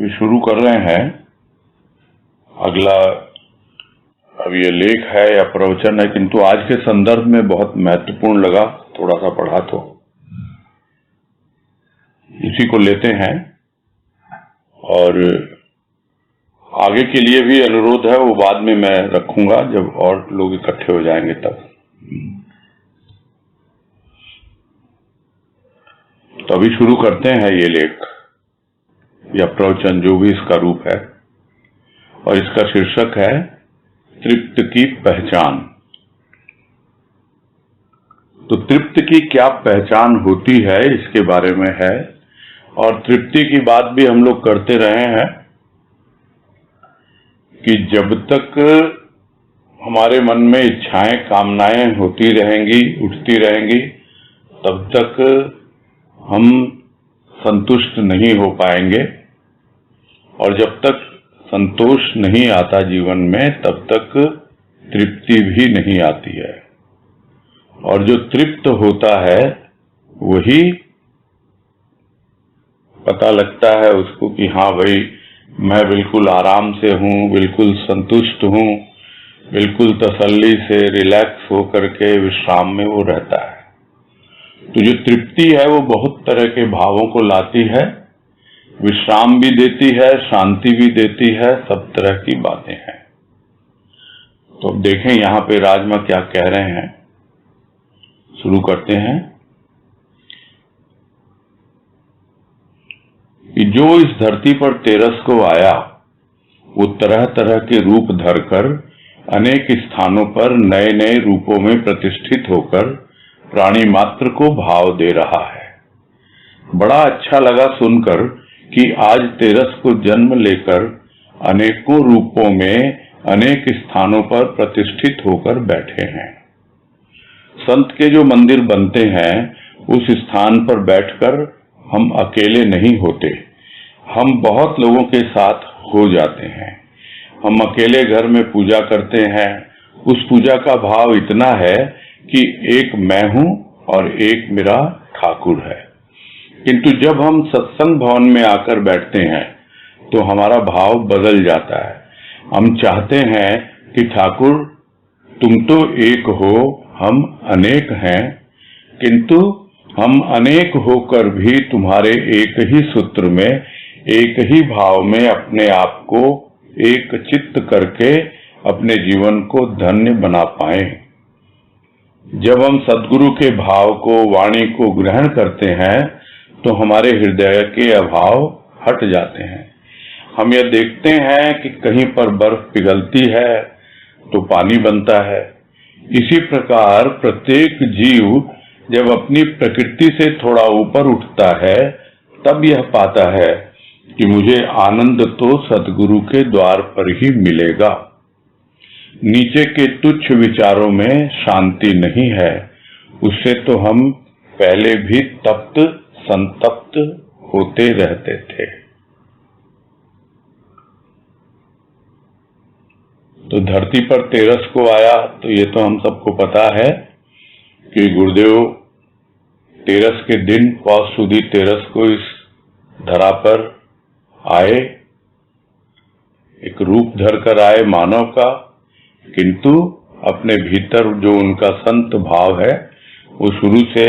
अभी शुरू कर रहे हैं। अगला अब ये लेख है या प्रवचन है, किंतु आज के संदर्भ में बहुत महत्वपूर्ण लगा, थोड़ा सा पढ़ा तो इसी को लेते हैं। और आगे के लिए भी अनुरोध है, वो बाद में मैं रखूंगा जब और लोग इकट्ठे हो जाएंगे तब। तो अभी शुरू करते हैं ये लेख या प्रवचन, जो भी इसका रूप है, और इसका शीर्षक है तृप्त की पहचान। तो तृप्त की क्या पहचान होती है, इसके बारे में है। और तृप्ति की बात भी हम लोग करते रहे हैं कि जब तक हमारे मन में इच्छाएं, कामनाएं होती रहेंगी, उठती रहेंगी, तब तक हम संतुष्ट नहीं हो पाएंगे। और जब तक संतोष नहीं आता जीवन में, तब तक तृप्ति भी नहीं आती है। और जो तृप्त होता है वही पता लगता है उसको कि हाँ भाई, मैं बिल्कुल आराम से हूँ, बिल्कुल संतुष्ट हूँ, बिल्कुल तसल्ली से रिलैक्स होकर के विश्राम में वो रहता है। तो जो तृप्ति है वो बहुत तरह के भावों को लाती है, विश्राम भी देती है, शांति भी देती है, सब तरह की बातें हैं। तो अब देखें यहाँ पे राजमा क्या कह रहे हैं। शुरू करते हैं कि जो इस धरती पर तेरस को आया, वो तरह तरह के रूप धरकर अनेक स्थानों पर नए नए रूपों में प्रतिष्ठित होकर प्राणी मात्र को भाव दे रहा है। बड़ा अच्छा लगा सुनकर कि आज तेरस को जन्म लेकर अनेकों रूपों में अनेक स्थानों पर प्रतिष्ठित होकर बैठे हैं। संत के जो मंदिर बनते हैं, उस स्थान पर बैठकर हम अकेले नहीं होते, हम बहुत लोगों के साथ हो जाते हैं। हम अकेले घर में पूजा करते हैं, उस पूजा का भाव इतना है कि एक मैं हूं और एक मेरा ठाकुर है। किंतु जब हम सत्संग भवन में आकर बैठते हैं तो हमारा भाव बदल जाता है। हम चाहते हैं कि ठाकुर तुम तो एक हो, हम अनेक हैं, किंतु हम अनेक होकर भी तुम्हारे एक ही सूत्र में, एक ही भाव में अपने आप को एक चित्त करके अपने जीवन को धन्य बना पाएं। जब हम सद्गुरु के भाव को, वाणी को ग्रहण करते हैं तो हमारे हृदय के अभाव हट जाते हैं। हम यह देखते हैं कि कहीं पर बर्फ पिघलती है तो पानी बनता है। इसी प्रकार प्रत्येक जीव जब अपनी प्रकृति से थोड़ा ऊपर उठता है, तब यह पाता है कि मुझे आनंद तो सद्गुरु के द्वार पर ही मिलेगा। नीचे के तुच्छ विचारों में शांति नहीं है, उससे तो हम पहले भी तप्त संतप्त होते रहते थे। तो धरती पर तेरस को आया, तो ये तो हम सबको पता है कि गुरुदेव तेरस के दिन, पौष सुदी तेरस को इस धरा पर आए, एक रूप धरकर आए मानव का, किंतु अपने भीतर जो उनका संत भाव है वो शुरू से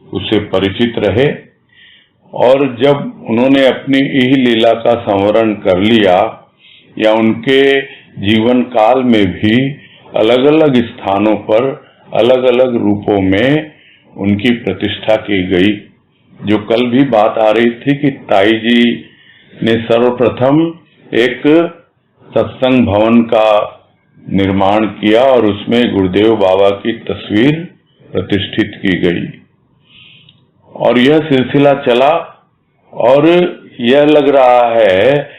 उससे परिचित रहे। और जब उन्होंने अपनी यही लीला का संवरण कर लिया, या उनके जीवन काल में भी अलग अलग स्थानों पर अलग अलग रूपों में उनकी प्रतिष्ठा की गई। जो कल भी बात आ रही थी कि ताई जी ने सर्वप्रथम एक सत्संग भवन का निर्माण किया और उसमें गुरुदेव बाबा की तस्वीर प्रतिष्ठित की गई। और यह सिलसिला चला, और यह लग रहा है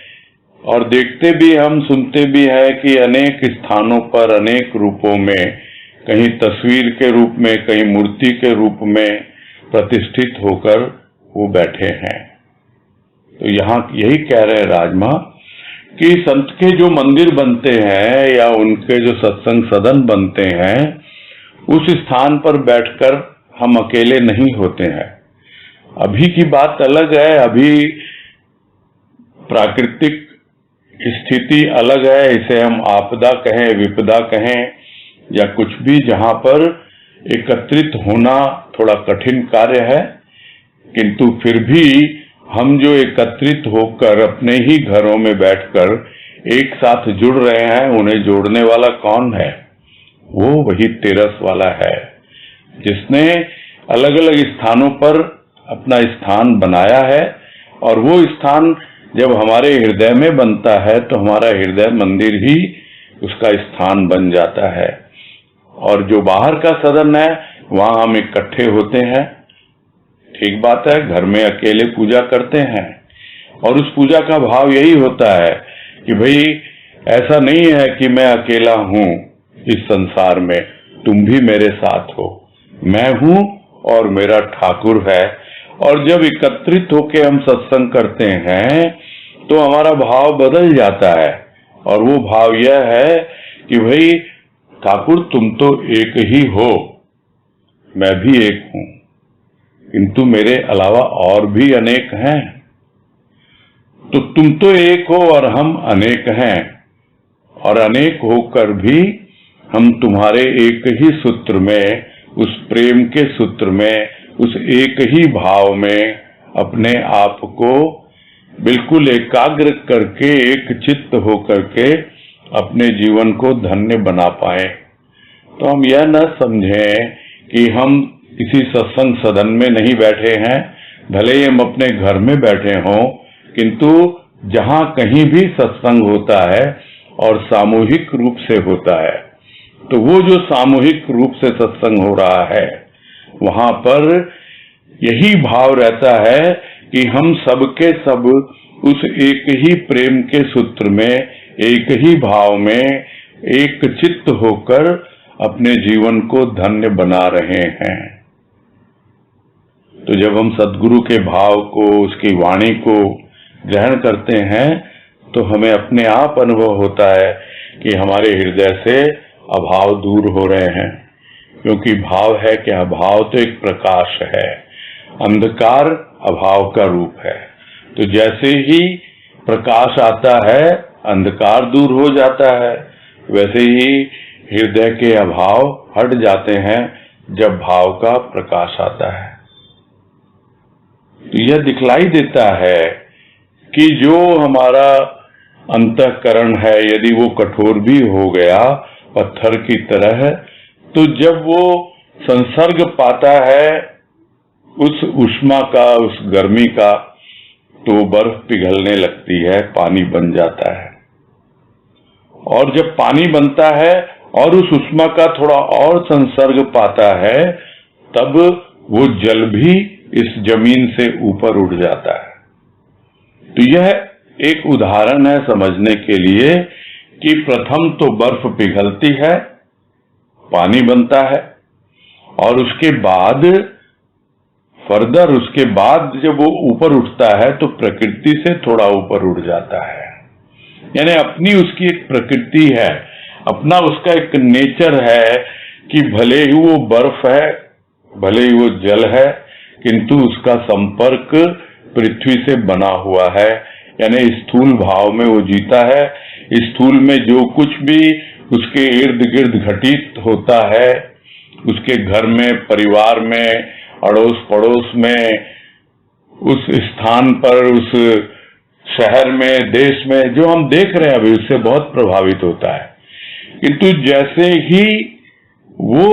और देखते भी हम, सुनते भी हैं कि अनेक स्थानों पर अनेक रूपों में, कहीं तस्वीर के रूप में, कहीं मूर्ति के रूप में प्रतिष्ठित होकर वो बैठे हैं। तो यहाँ यही कह रहे हैं राजमा कि संत के जो मंदिर बनते हैं या उनके जो सत्संग सदन बनते हैं, उस स्थान पर बैठकर हम अकेले नहीं होते हैं। अभी की बात अलग है। अभी प्राकृतिक स्थिति अलग है, इसे हम आपदा कहें, विपदा कहें या कुछ भी, जहां पर एकत्रित होना थोड़ा कठिन कार्य है, किंतु फिर भी हम जो एकत्रित होकर अपने ही घरों में बैठकर एक साथ जुड़ रहे हैं, उन्हें जोड़ने वाला कौन है? वो वही तेरस वाला है, जिसने अलग अलग स्थानों पर अपना स्थान बनाया है। और वो स्थान जब हमारे हृदय में बनता है तो हमारा हृदय मंदिर ही उसका स्थान बन जाता है। और जो बाहर का सदन है वहां हम इकट्ठे होते हैं, ठीक बात है, घर में अकेले पूजा करते हैं, और उस पूजा का भाव यही होता है कि भाई ऐसा नहीं है कि मैं अकेला हूं इस संसार में, तुम भी मेरे साथ हो, मैं हूं और मेरा ठाकुर है। और जब एकत्रित होके हम सत्संग करते हैं तो हमारा भाव बदल जाता है, और वो भाव यह है कि भाई ठाकुर तुम तो एक ही हो, मैं भी एक हूं, किंतु मेरे अलावा और भी अनेक हैं। तो तुम तो एक हो और हम अनेक हैं, और अनेक होकर भी हम तुम्हारे एक ही सूत्र में, उस प्रेम के सूत्र में, उस एक ही भाव में अपने आप को बिल्कुल एकाग्र करके, एक चित्त होकर के अपने जीवन को धन्य बना पाए। तो हम यह न समझें कि हम किसी सत्संग सदन में नहीं बैठे हैं, भले ही हम अपने घर में बैठे हों, किंतु जहां कहीं भी सत्संग होता है और सामूहिक रूप से होता है, तो वो जो सामूहिक रूप से सत्संग हो रहा है वहां पर यही भाव रहता है कि हम सबके सब उस एक ही प्रेम के सूत्र में, एक ही भाव में, एक चित्त होकर अपने जीवन को धन्य बना रहे हैं। तो जब हम सद्गुरु के भाव को, उसकी वाणी को ग्रहण करते हैं तो हमें अपने आप अनुभव होता है कि हमारे हृदय से अभाव दूर हो रहे हैं। क्योंकि भाव है क्या? भाव तो एक प्रकाश है, अंधकार अभाव का रूप है। तो जैसे ही प्रकाश आता है अंधकार दूर हो जाता है, वैसे ही हृदय के अभाव हट जाते हैं जब भाव का प्रकाश आता है। तो यह दिखलाई देता है कि जो हमारा अंतःकरण है, यदि वो कठोर भी हो गया पत्थर की तरह, तो जब वो संसर्ग पाता है उस उष्मा का, उस गर्मी का, तो बर्फ पिघलने लगती है, पानी बन जाता है। और जब पानी बनता है और उस उष्मा का थोड़ा और संसर्ग पाता है, तब वो जल भी इस जमीन से ऊपर उठ जाता है। तो यह एक उदाहरण है समझने के लिए कि प्रथम तो बर्फ पिघलती है, पानी बनता है, और उसके बाद फर्दर, उसके बाद जब वो ऊपर उठता है तो प्रकृति से थोड़ा ऊपर उठ जाता है। यानी अपनी उसकी एक प्रकृति है, अपना उसका एक नेचर है कि भले ही वो बर्फ है, भले ही वो जल है, किंतु उसका संपर्क पृथ्वी से बना हुआ है। यानी स्थूल भाव में वो जीता है। स्थूल में जो कुछ भी उसके इर्द गिर्द घटित होता है, उसके घर में, परिवार में, अड़ोस पड़ोस में, उस स्थान पर, उस शहर में, देश में जो हम देख रहे हैं अभी, उससे बहुत प्रभावित होता है। किंतु जैसे ही वो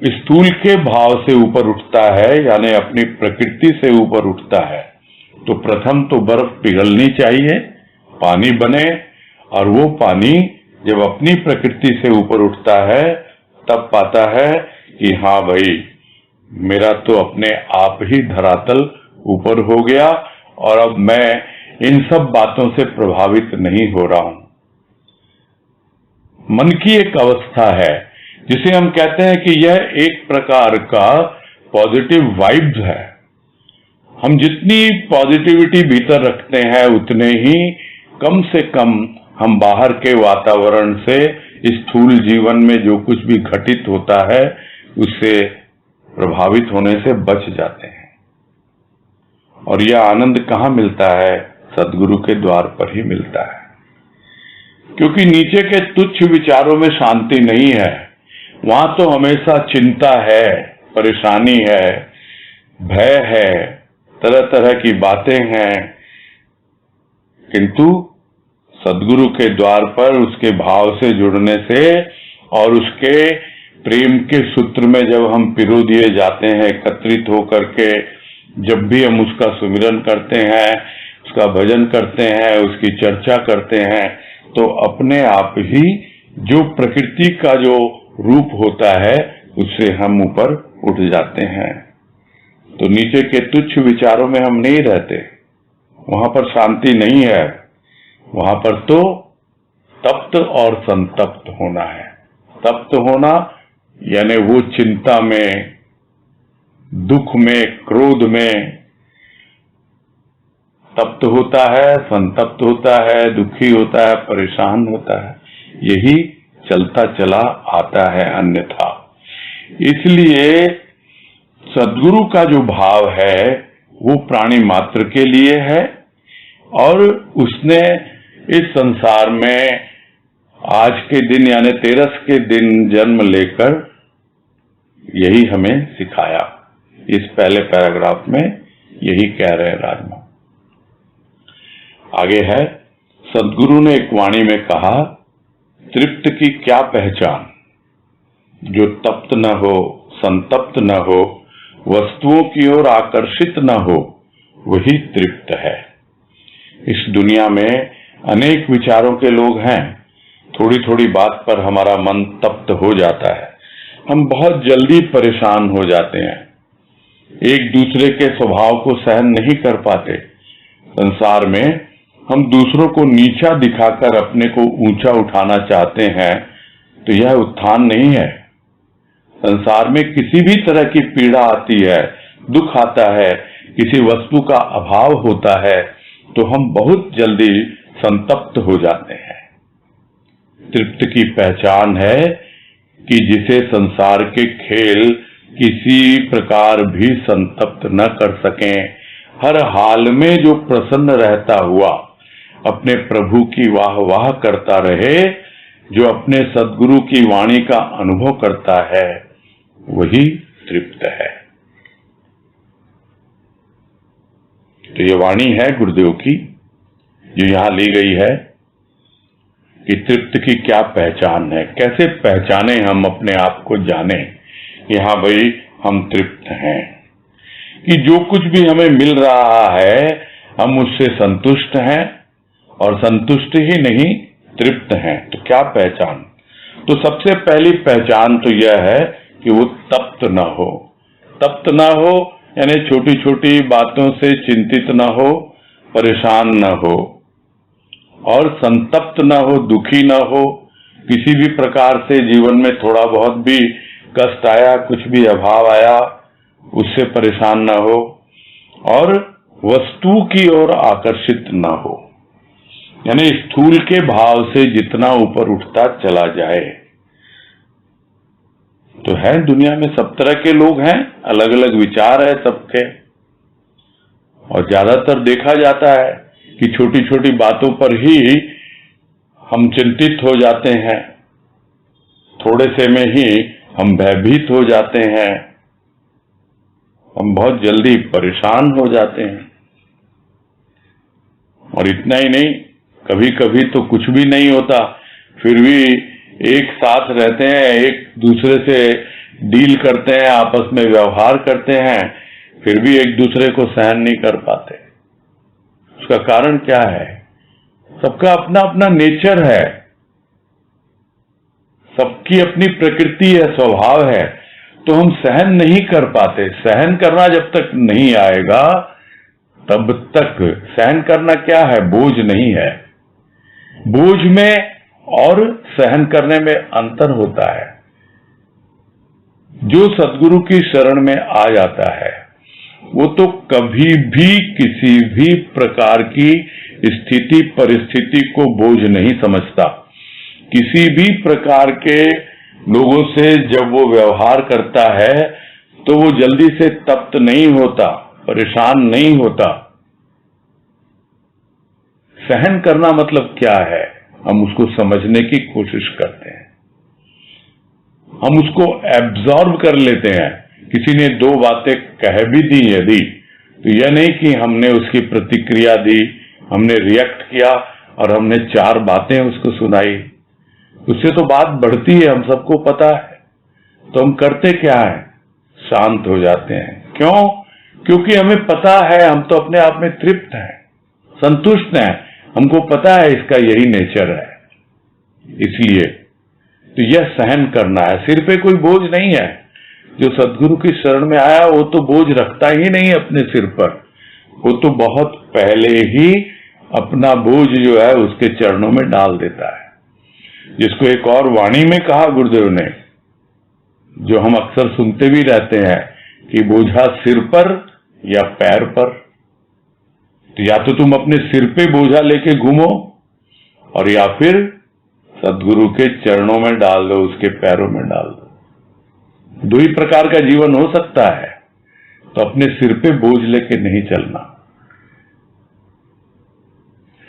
स्थूल के भाव से ऊपर उठता है, यानी अपनी प्रकृति से ऊपर उठता है, तो प्रथम तो बर्फ पिघलनी चाहिए, पानी बने, और वो पानी जब अपनी प्रकृति से ऊपर उठता है तब पाता है कि हाँ भाई, मेरा तो अपने आप ही धरातल ऊपर हो गया और अब मैं इन सब बातों से प्रभावित नहीं हो रहा हूं। मन की एक अवस्था है जिसे हम कहते हैं कि यह एक प्रकार का पॉजिटिव वाइब्स है। हम जितनी पॉजिटिविटी भीतर रखते हैं उतने ही कम से कम हम बाहर के वातावरण से, स्थूल जीवन में जो कुछ भी घटित होता है उससे प्रभावित होने से बच जाते हैं। और यह आनंद कहाँ मिलता है? सद्गुरु के द्वार पर ही मिलता है। क्योंकि नीचे के तुच्छ विचारों में शांति नहीं है, वहां तो हमेशा चिंता है, परेशानी है, भय है, तरह तरह की बातें हैं। किंतु सद्गुरु के द्वार पर उसके भाव से जुड़ने से और उसके प्रेम के सूत्र में जब हम पिरो दिए जाते हैं, एकत्रित होकर के जब भी हम उसका सुमिरन करते हैं, उसका भजन करते हैं, उसकी चर्चा करते हैं, तो अपने आप ही जो प्रकृति का जो रूप होता है उससे हम ऊपर उठ जाते हैं। तो नीचे के तुच्छ विचारों में हम नहीं रहते, वहां पर शांति नहीं है, वहां पर तो तप्त और संतप्त होना है। तप्त होना यानी वो चिंता में, दुख में, क्रोध में तप्त होता है, संतप्त होता है, दुखी होता है, परेशान होता है, यही चलता चला आता है अन्यथा। इसलिए सद्गुरु का जो भाव है वो प्राणी मात्र के लिए है और उसने इस संसार में आज के दिन यानी 13 के दिन जन्म लेकर यही हमें सिखाया। इस पहले पैराग्राफ में यही कह रहे हैं राजमा। आगे है, सद्गुरु ने एक वाणी में कहा, तृप्त की क्या पहचान, जो तप्त न हो, संतप्त न हो, वस्तुओं की ओर आकर्षित न हो, वही तृप्त है। इस दुनिया में अनेक विचारों के लोग हैं, थोड़ी थोड़ी बात पर हमारा मन तप्त हो जाता है, हम बहुत जल्दी परेशान हो जाते हैं, एक दूसरे के स्वभाव को सहन नहीं कर पाते। संसार में हम दूसरों को नीचा दिखाकर अपने को ऊंचा उठाना चाहते हैं, तो यह उत्थान नहीं है। संसार में किसी भी तरह की पीड़ा आती है, दुख आता है, किसी वस्तु का अभाव होता है, तो हम बहुत जल्दी संतप्त हो जाते हैं। तृप्त की पहचान है कि जिसे संसार के खेल किसी प्रकार भी संतप्त न कर सकें, हर हाल में जो प्रसन्न रहता हुआ अपने प्रभु की वाह वाह करता रहे, जो अपने सद्गुरु की वाणी का अनुभव करता है, वही तृप्त है। तो ये वाणी है गुरुदेव की जो यहां ली गई है कि तृप्त की क्या पहचान है, कैसे पहचाने हम अपने आप को, जाने कि हाँ भाई हम तृप्त हैं, कि जो कुछ भी हमें मिल रहा है हम उससे संतुष्ट हैं और संतुष्ट ही नहीं तृप्त हैं। तो क्या पहचान? तो सबसे पहली पहचान तो यह है कि वो तप्त न हो। तप्त न हो यानी छोटी छोटी बातों से चिंतित न हो, परेशान न हो, और संतप्त न हो, दुखी न हो, किसी भी प्रकार से जीवन में थोड़ा बहुत भी कष्ट आया, कुछ भी अभाव आया, उससे परेशान न हो, और वस्तु की ओर आकर्षित न हो, यानी स्थूल के भाव से जितना ऊपर उठता चला जाए। तो है दुनिया में सब तरह के लोग हैं, अलग अलग विचार है सबके, और ज्यादातर देखा जाता है कि छोटी छोटी बातों पर ही हम चिंतित हो जाते हैं, थोड़े से में ही हम भयभीत हो जाते हैं, हम बहुत जल्दी परेशान हो जाते हैं। और इतना ही नहीं, कभी कभी तो कुछ भी नहीं होता, फिर भी एक साथ रहते हैं, एक दूसरे से डील करते हैं, आपस में व्यवहार करते हैं, फिर भी एक दूसरे को सहन नहीं कर पाते। उसका कारण क्या है? सबका अपना अपना नेचर है, सबकी अपनी प्रकृति है, स्वभाव है, तो हम सहन नहीं कर पाते। सहन करना जब तक नहीं आएगा तब तक, सहन करना क्या है? बोझ नहीं है। बोझ में और सहन करने में अंतर होता है। जो सद्गुरु की शरण में आ जाता है वो तो कभी भी किसी भी प्रकार की स्थिति परिस्थिति को बोझ नहीं समझता। किसी भी प्रकार के लोगों से जब वो व्यवहार करता है तो वो जल्दी से तप्त नहीं होता, परेशान नहीं होता। सहन करना मतलब क्या है, हम उसको समझने की कोशिश करते हैं, हम उसको एब्जॉर्ब कर लेते हैं। किसी ने दो बातें कह भी दी यदि, तो यह नहीं कि हमने उसकी प्रतिक्रिया दी, हमने रिएक्ट किया और हमने चार बातें उसको सुनाई। उससे तो बात बढ़ती है, हम सबको पता है। तो हम करते क्या है, शांत हो जाते हैं। क्यों? क्योंकि हमें पता है, हम तो अपने आप में तृप्त हैं, संतुष्ट हैं, हमको पता है इसका यही नेचर है। इसलिए तो यह सहन करना है, सिर पे कोई बोझ नहीं है। जो सदगुरु की शरण में आया वो तो बोझ रखता ही नहीं अपने सिर पर, वो तो बहुत पहले ही अपना बोझ जो है उसके चरणों में डाल देता है। जिसको एक और वाणी में कहा गुरुदेव ने, जो हम अक्सर सुनते भी रहते हैं कि बोझा सिर पर या पैर पर। तो या तो तुम अपने सिर पे बोझा लेके घूमो और या फिर सदगुरु के चरणों में डाल दो, उसके पैरों में डाल दो। दो ही प्रकार का जीवन हो सकता है। तो अपने सिर पे बोझ लेके नहीं चलना।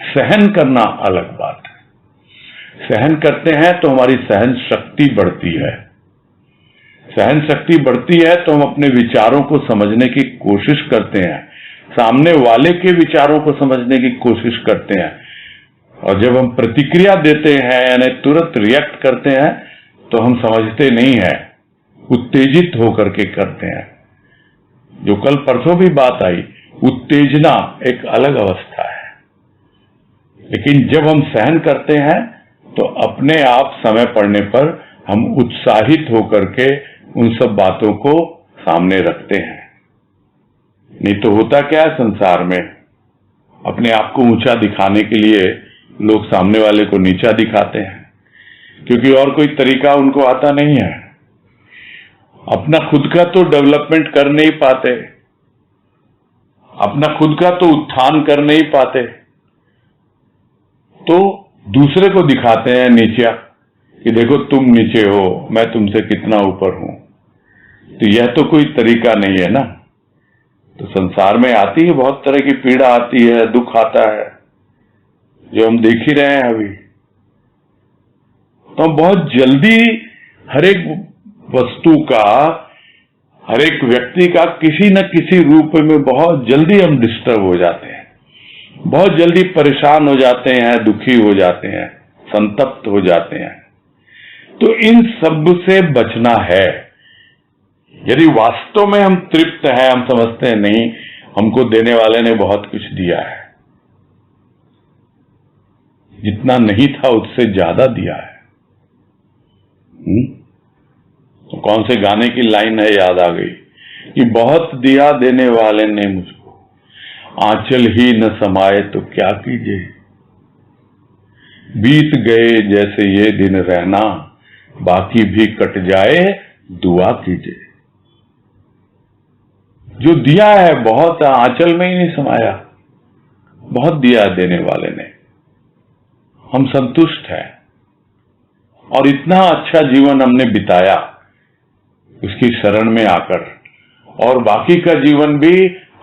सहन करना अलग बात है। सहन करते हैं तो हमारी सहन शक्ति बढ़ती है। सहन शक्ति बढ़ती है तो हम अपने विचारों को समझने की कोशिश करते हैं, सामने वाले के विचारों को समझने की कोशिश करते हैं। और जब हम प्रतिक्रिया देते हैं यानी तुरंत रिएक्ट करते हैं तो हम समझते नहीं हैं, उत्तेजित होकर के करते हैं। जो कल परसों भी बात आई, उत्तेजना एक अलग अवस्था है। लेकिन जब हम सहन करते हैं तो अपने आप समय पड़ने पर हम उत्साहित होकर के उन सब बातों को सामने रखते हैं। नहीं तो होता क्या है संसार में, अपने आप को ऊंचा दिखाने के लिए लोग सामने वाले को नीचा दिखाते हैं, क्योंकि और कोई तरीका उनको आता नहीं है। अपना खुद का तो डेवलपमेंट कर नहीं पाते, अपना खुद का तो उत्थान कर नहीं पाते, तो दूसरे को दिखाते हैं नीचा कि देखो तुम नीचे हो, मैं तुमसे कितना ऊपर हूं। तो यह तो कोई तरीका नहीं है ना। तो संसार में आती है बहुत तरह की पीड़ा आती है, दुख आता है, जो हम देख ही रहे हैं अभी। तो हम बहुत जल्दी हर एक वस्तु का, हर एक व्यक्ति का किसी न किसी रूप में बहुत जल्दी हम डिस्टर्ब हो जाते हैं, बहुत जल्दी परेशान हो जाते हैं, दुखी हो जाते हैं, संतप्त हो जाते हैं। तो इन सब से बचना है। यदि वास्तव में हम तृप्त हैं, हम समझते हैं नहीं, हमको देने वाले ने बहुत कुछ दिया है, जितना नहीं था उससे ज्यादा दिया है। तो कौन से गाने की लाइन है, याद आ गई कि बहुत दिया देने वाले ने मुझको, आंचल ही न समाए तो क्या कीजिए, बीत गए जैसे ये दिन रहना, बाकी भी कट जाए दुआ कीजिए। जो दिया है बहुत, आंचल में ही नहीं समाया, बहुत दिया देने वाले ने, हम संतुष्ट हैं। और इतना अच्छा जीवन हमने बिताया उसकी शरण में आकर, और बाकी का जीवन भी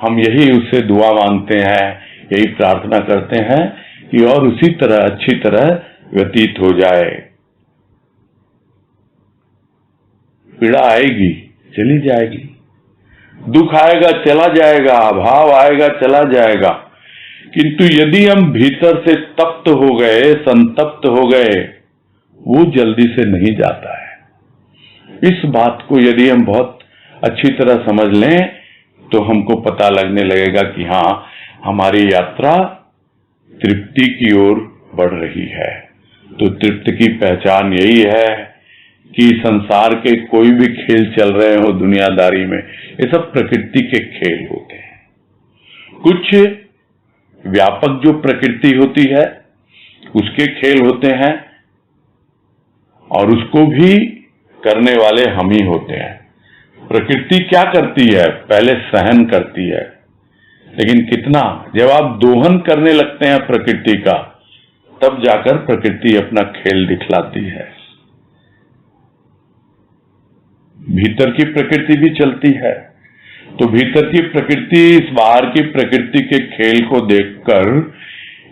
हम यही उससे दुआ मांगते हैं, यही प्रार्थना करते हैं कि और उसी तरह अच्छी तरह व्यतीत हो जाए। पीड़ा आएगी चली जाएगी, दुख आएगा चला जाएगा, अभाव आएगा चला जाएगा, किंतु यदि हम भीतर से तप्त हो गए, संतप्त हो गए, वो जल्दी से नहीं जाता है। इस बात को यदि हम बहुत अच्छी तरह समझ लें तो हमको पता लगने लगेगा कि हाँ, हमारी यात्रा तृप्ति की ओर बढ़ रही है। तो तृप्ति की पहचान यही है कि संसार के कोई भी खेल चल रहे हो दुनियादारी में, ये सब प्रकृति के खेल होते हैं। कुछ व्यापक जो प्रकृति होती है उसके खेल होते हैं, और उसको भी करने वाले हम ही होते हैं। प्रकृति क्या करती है, पहले सहन करती है, लेकिन कितना, जब आप दोहन करने लगते हैं प्रकृति का, तब जाकर प्रकृति अपना खेल दिखलाती है। भीतर की प्रकृति भी चलती है, तो भीतर की प्रकृति इस बाहर की प्रकृति के खेल को देखकर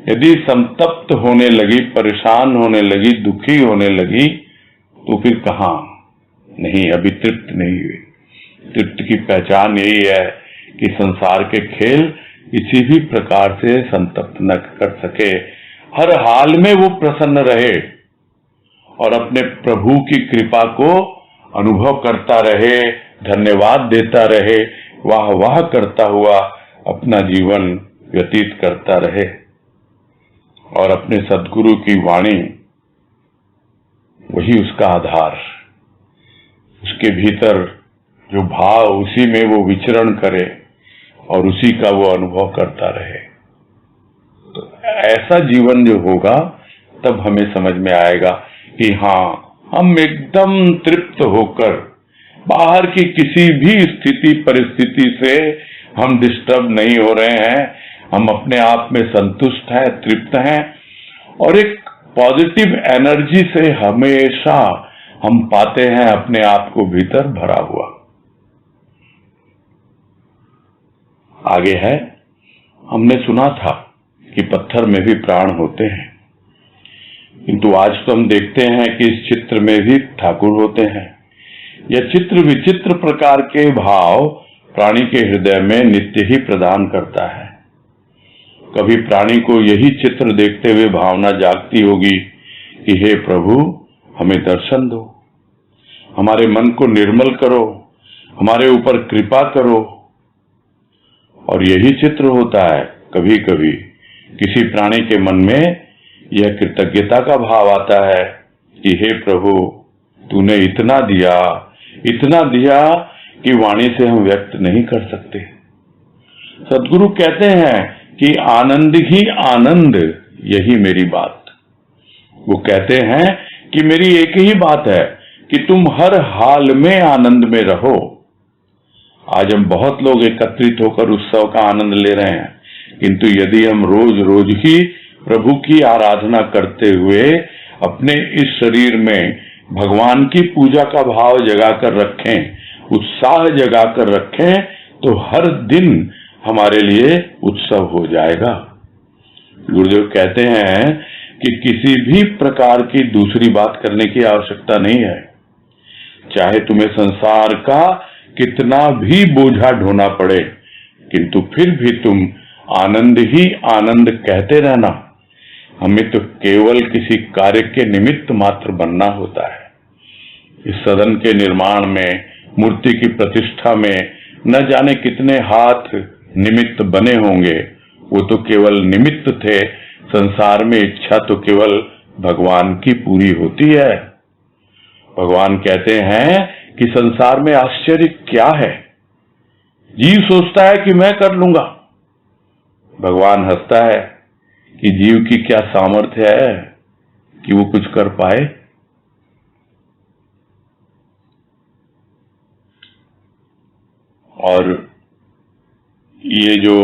यदि संतप्त होने लगी, परेशान होने लगी, दुखी होने लगी, तो फिर कहां? नहीं, अभी तृप्त नहीं हुई। तृप्त की पहचान यही है कि संसार के खेल किसी भी प्रकार से संतप्त न कर सके, हर हाल में वो प्रसन्न रहे और अपने प्रभु की कृपा को अनुभव करता रहे, धन्यवाद देता रहे, वाह वाह करता हुआ अपना जीवन व्यतीत करता रहे। और अपने सद्गुरु की वाणी वही उसका आधार, उसके भीतर जो भाव, उसी में वो विचरण करे और उसी का वो अनुभव करता रहे। तो ऐसा जीवन जो होगा, तब हमें समझ में आएगा कि हाँ, हम एकदम तृप्त होकर, बाहर की किसी भी स्थिति परिस्थिति से हम डिस्टर्ब नहीं हो रहे हैं, हम अपने आप में संतुष्ट हैं, तृप्त हैं और एक पॉजिटिव एनर्जी से हमेशा हम पाते हैं अपने आप को भीतर भरा हुआ। आगे है, हमने सुना था कि पत्थर में भी प्राण होते हैं, किंतु आज तो हम देखते हैं कि इस चित्र में भी ठाकुर होते हैं। यह चित्र विचित्र प्रकार के भाव प्राणी के हृदय में नित्य ही प्रदान करता है। कभी प्राणी को यही चित्र देखते हुए भावना जागती होगी कि हे प्रभु, हमें दर्शन दो, हमारे मन को निर्मल करो, हमारे ऊपर कृपा करो। और यही चित्र होता है कभी कभी किसी प्राणी के मन में यह कृतज्ञता का भाव आता है कि हे प्रभु, तूने इतना दिया कि वाणी से हम व्यक्त नहीं कर सकते। सद्गुरु कहते हैं कि आनंद ही आनंद, यही मेरी बात। वो कहते हैं कि मेरी एक ही बात है कि तुम हर हाल में आनंद में रहो। आज हम बहुत लोग एकत्रित होकर उत्सव का आनंद ले रहे हैं, किंतु यदि हम रोज रोज ही प्रभु की आराधना करते हुए अपने इस शरीर में भगवान की पूजा का भाव जगाकर रखें, उत्साह जगाकर रखें, तो हर दिन हमारे लिए उत्सव हो जाएगा। गुरुदेव कहते हैं कि किसी भी प्रकार की दूसरी बात करने की आवश्यकता नहीं है। चाहे तुम्हें संसार का कितना भी बोझा ढोना पड़े, किंतु फिर भी तुम आनंद ही आनंद कहते रहना। हमें तो केवल किसी कार्य के निमित्त मात्र बनना होता है। इस सदन के निर्माण में, मूर्ति की प्रतिष्ठा में न जाने कितने हाथ निमित्त बने होंगे, वो तो केवल निमित्त थे। संसार में इच्छा तो केवल भगवान की पूरी होती है। भगवान कहते हैं कि संसार में आश्चर्य क्या है, जीव सोचता है कि मैं कर लूंगा। भगवान हंसता है कि जीव की क्या सामर्थ्य है कि वो कुछ कर पाए। और ये जो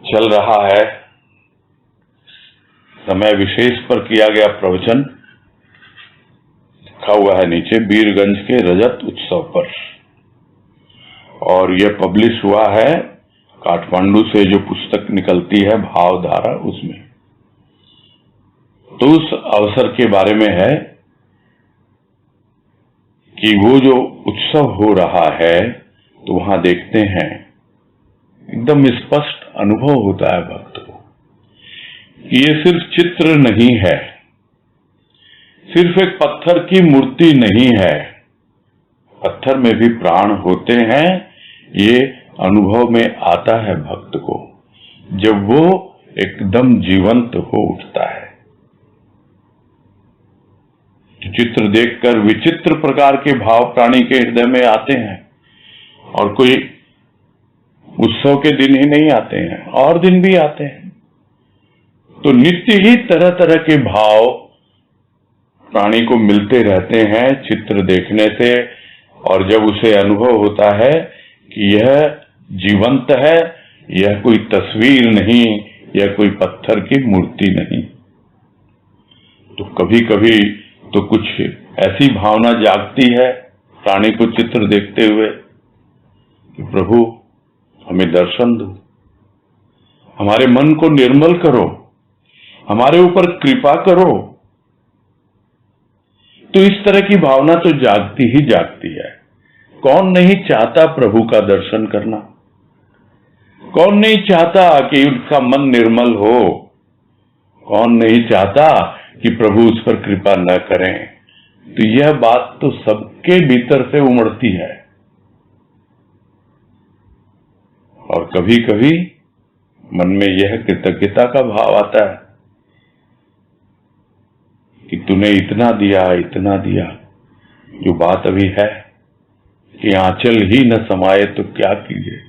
चल रहा है, समय विशेष पर किया गया प्रवचन लिखा हुआ है नीचे, वीरगंज के रजत उत्सव पर, और यह पब्लिश हुआ है काठमांडू से जो पुस्तक निकलती है भावधारा, उसमें। तो उस अवसर के बारे में है कि वो जो उत्सव हो रहा है, तो वहां देखते हैं एकदम स्पष्ट अनुभव होता है भक्त को कि ये सिर्फ चित्र नहीं है, सिर्फ एक पत्थर की मूर्ति नहीं है, पत्थर में भी प्राण होते हैं। ये अनुभव में आता है भक्त को जब वो एकदम जीवंत हो उठता है। चित्र देखकर विचित्र प्रकार के भाव प्राणी के हृदय में आते हैं, और कोई उत्सव के दिन ही नहीं आते हैं, और दिन भी आते हैं। तो नित्य ही तरह तरह के भाव प्राणी को मिलते रहते हैं चित्र देखने से, और जब उसे अनुभव होता है कि यह जीवंत है, यह कोई तस्वीर नहीं, यह कोई पत्थर की मूर्ति नहीं, तो कभी कभी तो कुछ ऐसी भावना जागती है प्राणी को चित्र देखते हुए कि प्रभु हमें दर्शन दो, हमारे मन को निर्मल करो, हमारे ऊपर कृपा करो। तो इस तरह की भावना तो जागती ही जागती है। कौन नहीं चाहता प्रभु का दर्शन करना? कौन नहीं चाहता कि उसका मन निर्मल हो? कौन नहीं चाहता कि प्रभु उस पर कृपा न करें? तो यह बात तो सबके भीतर से उमड़ती है। और कभी कभी मन में यह कृतज्ञता का भाव आता है कि तूने इतना दिया, जो बात अभी है कि आंचल ही न समाये तो क्या कीजिए,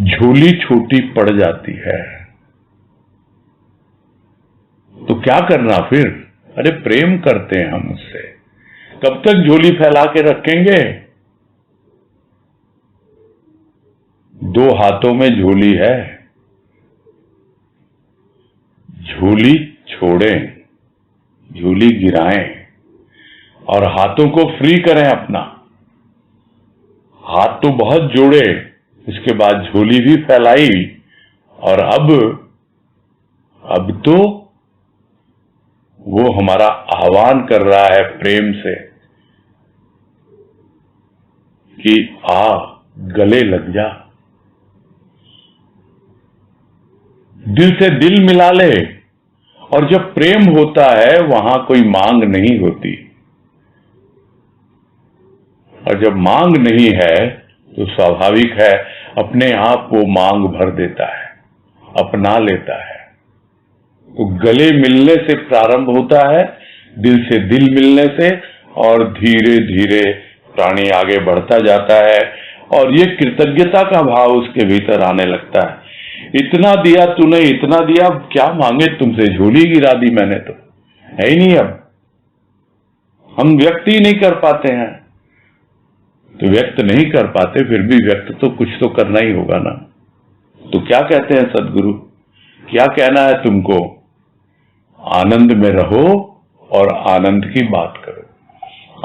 झोली छोटी पड़ जाती है। तो क्या करना फिर? अरे प्रेम करते हैं हम उससे, कब तक झोली फैला के रखेंगे? दो हाथों में झोली है, झोली छोड़ें, झोली गिराएं और हाथों को फ्री करें अपना। हाथ तो बहुत जोड़े, उसके बाद झोली भी फैलाई, और अब तो वो हमारा आह्वान कर रहा है प्रेम से कि आ गले लग जा, दिल से दिल मिला ले। और जब प्रेम होता है वहां कोई मांग नहीं होती, और जब मांग नहीं है तो स्वाभाविक है अपने आप वो मांग भर देता है, अपना लेता है। तो गले मिलने से प्रारंभ होता है, दिल से दिल मिलने से, और धीरे धीरे प्राणी आगे बढ़ता जाता है और ये कृतज्ञता का भाव उसके भीतर आने लगता है। इतना दिया तूने, इतना दिया, क्या मांगे तुमसे, झोली गिरा दी मैंने, तो है ही नहीं। अब हम व्यक्त ही नहीं कर पाते हैं, तो व्यक्त नहीं कर पाते, फिर भी व्यक्त तो कुछ तो करना ही होगा ना। तो क्या कहते हैं सदगुरु, क्या कहना है तुमको? आनंद में रहो और आनंद की बात करो।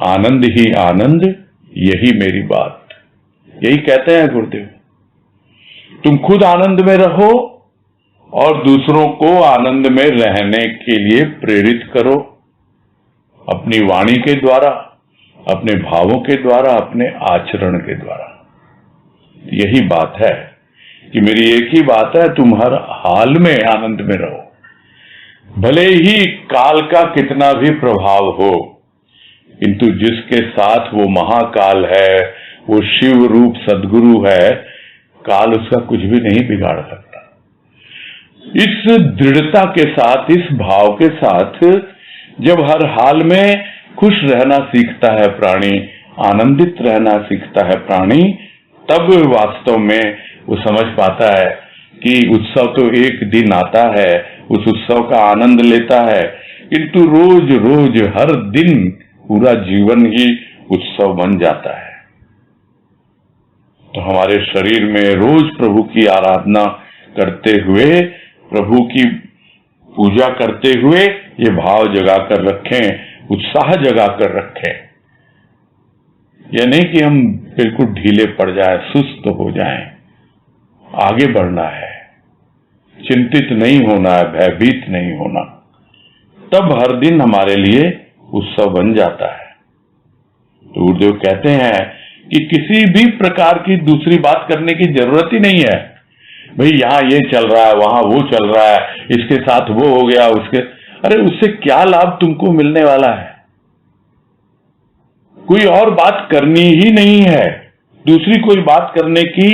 आनंद ही आनंद, यही मेरी बात, यही कहते हैं गुरुदेव। तुम खुद आनंद में रहो और दूसरों को आनंद में रहने के लिए प्रेरित करो, अपनी वाणी के द्वारा, अपने भावों के द्वारा, अपने आचरण के द्वारा। यही बात है कि मेरी एक ही बात है, तुम हर हाल में आनंद में रहो, भले ही काल का कितना भी प्रभाव हो, किंतु जिसके साथ वो महाकाल है, वो शिव रूप सदगुरु है, काल उसका कुछ भी नहीं बिगाड़ सकता। इस दृढ़ता के साथ, इस भाव के साथ जब हर हाल में खुश रहना सीखता है प्राणी, आनंदित रहना सीखता है प्राणी, तब वास्तव में वो समझ पाता है कि उत्सव तो एक दिन आता है, उस उत्सव का आनंद लेता है, किंतु रोज रोज हर दिन पूरा जीवन ही उत्सव बन जाता है। तो हमारे शरीर में रोज प्रभु की आराधना करते हुए, प्रभु की पूजा करते हुए ये भाव जगा कर रखें, उत्साह जगा कर रखें। यह नहीं कि हम बिल्कुल ढीले पड़ जाएं, सुस्त हो जाएं। आगे बढ़ना है, चिंतित नहीं होना है, भयभीत नहीं होना, तब हर दिन हमारे लिए उत्सव बन जाता है। तो गुरुदेव कहते हैं कि किसी भी प्रकार की दूसरी बात करने की जरूरत ही नहीं है। भाई यहाँ ये चल रहा है, वहां वो चल रहा है, इसके साथ वो हो गया, उसके, अरे उससे क्या लाभ तुमको मिलने वाला है? कोई और बात करनी ही नहीं है, दूसरी कोई बात करने की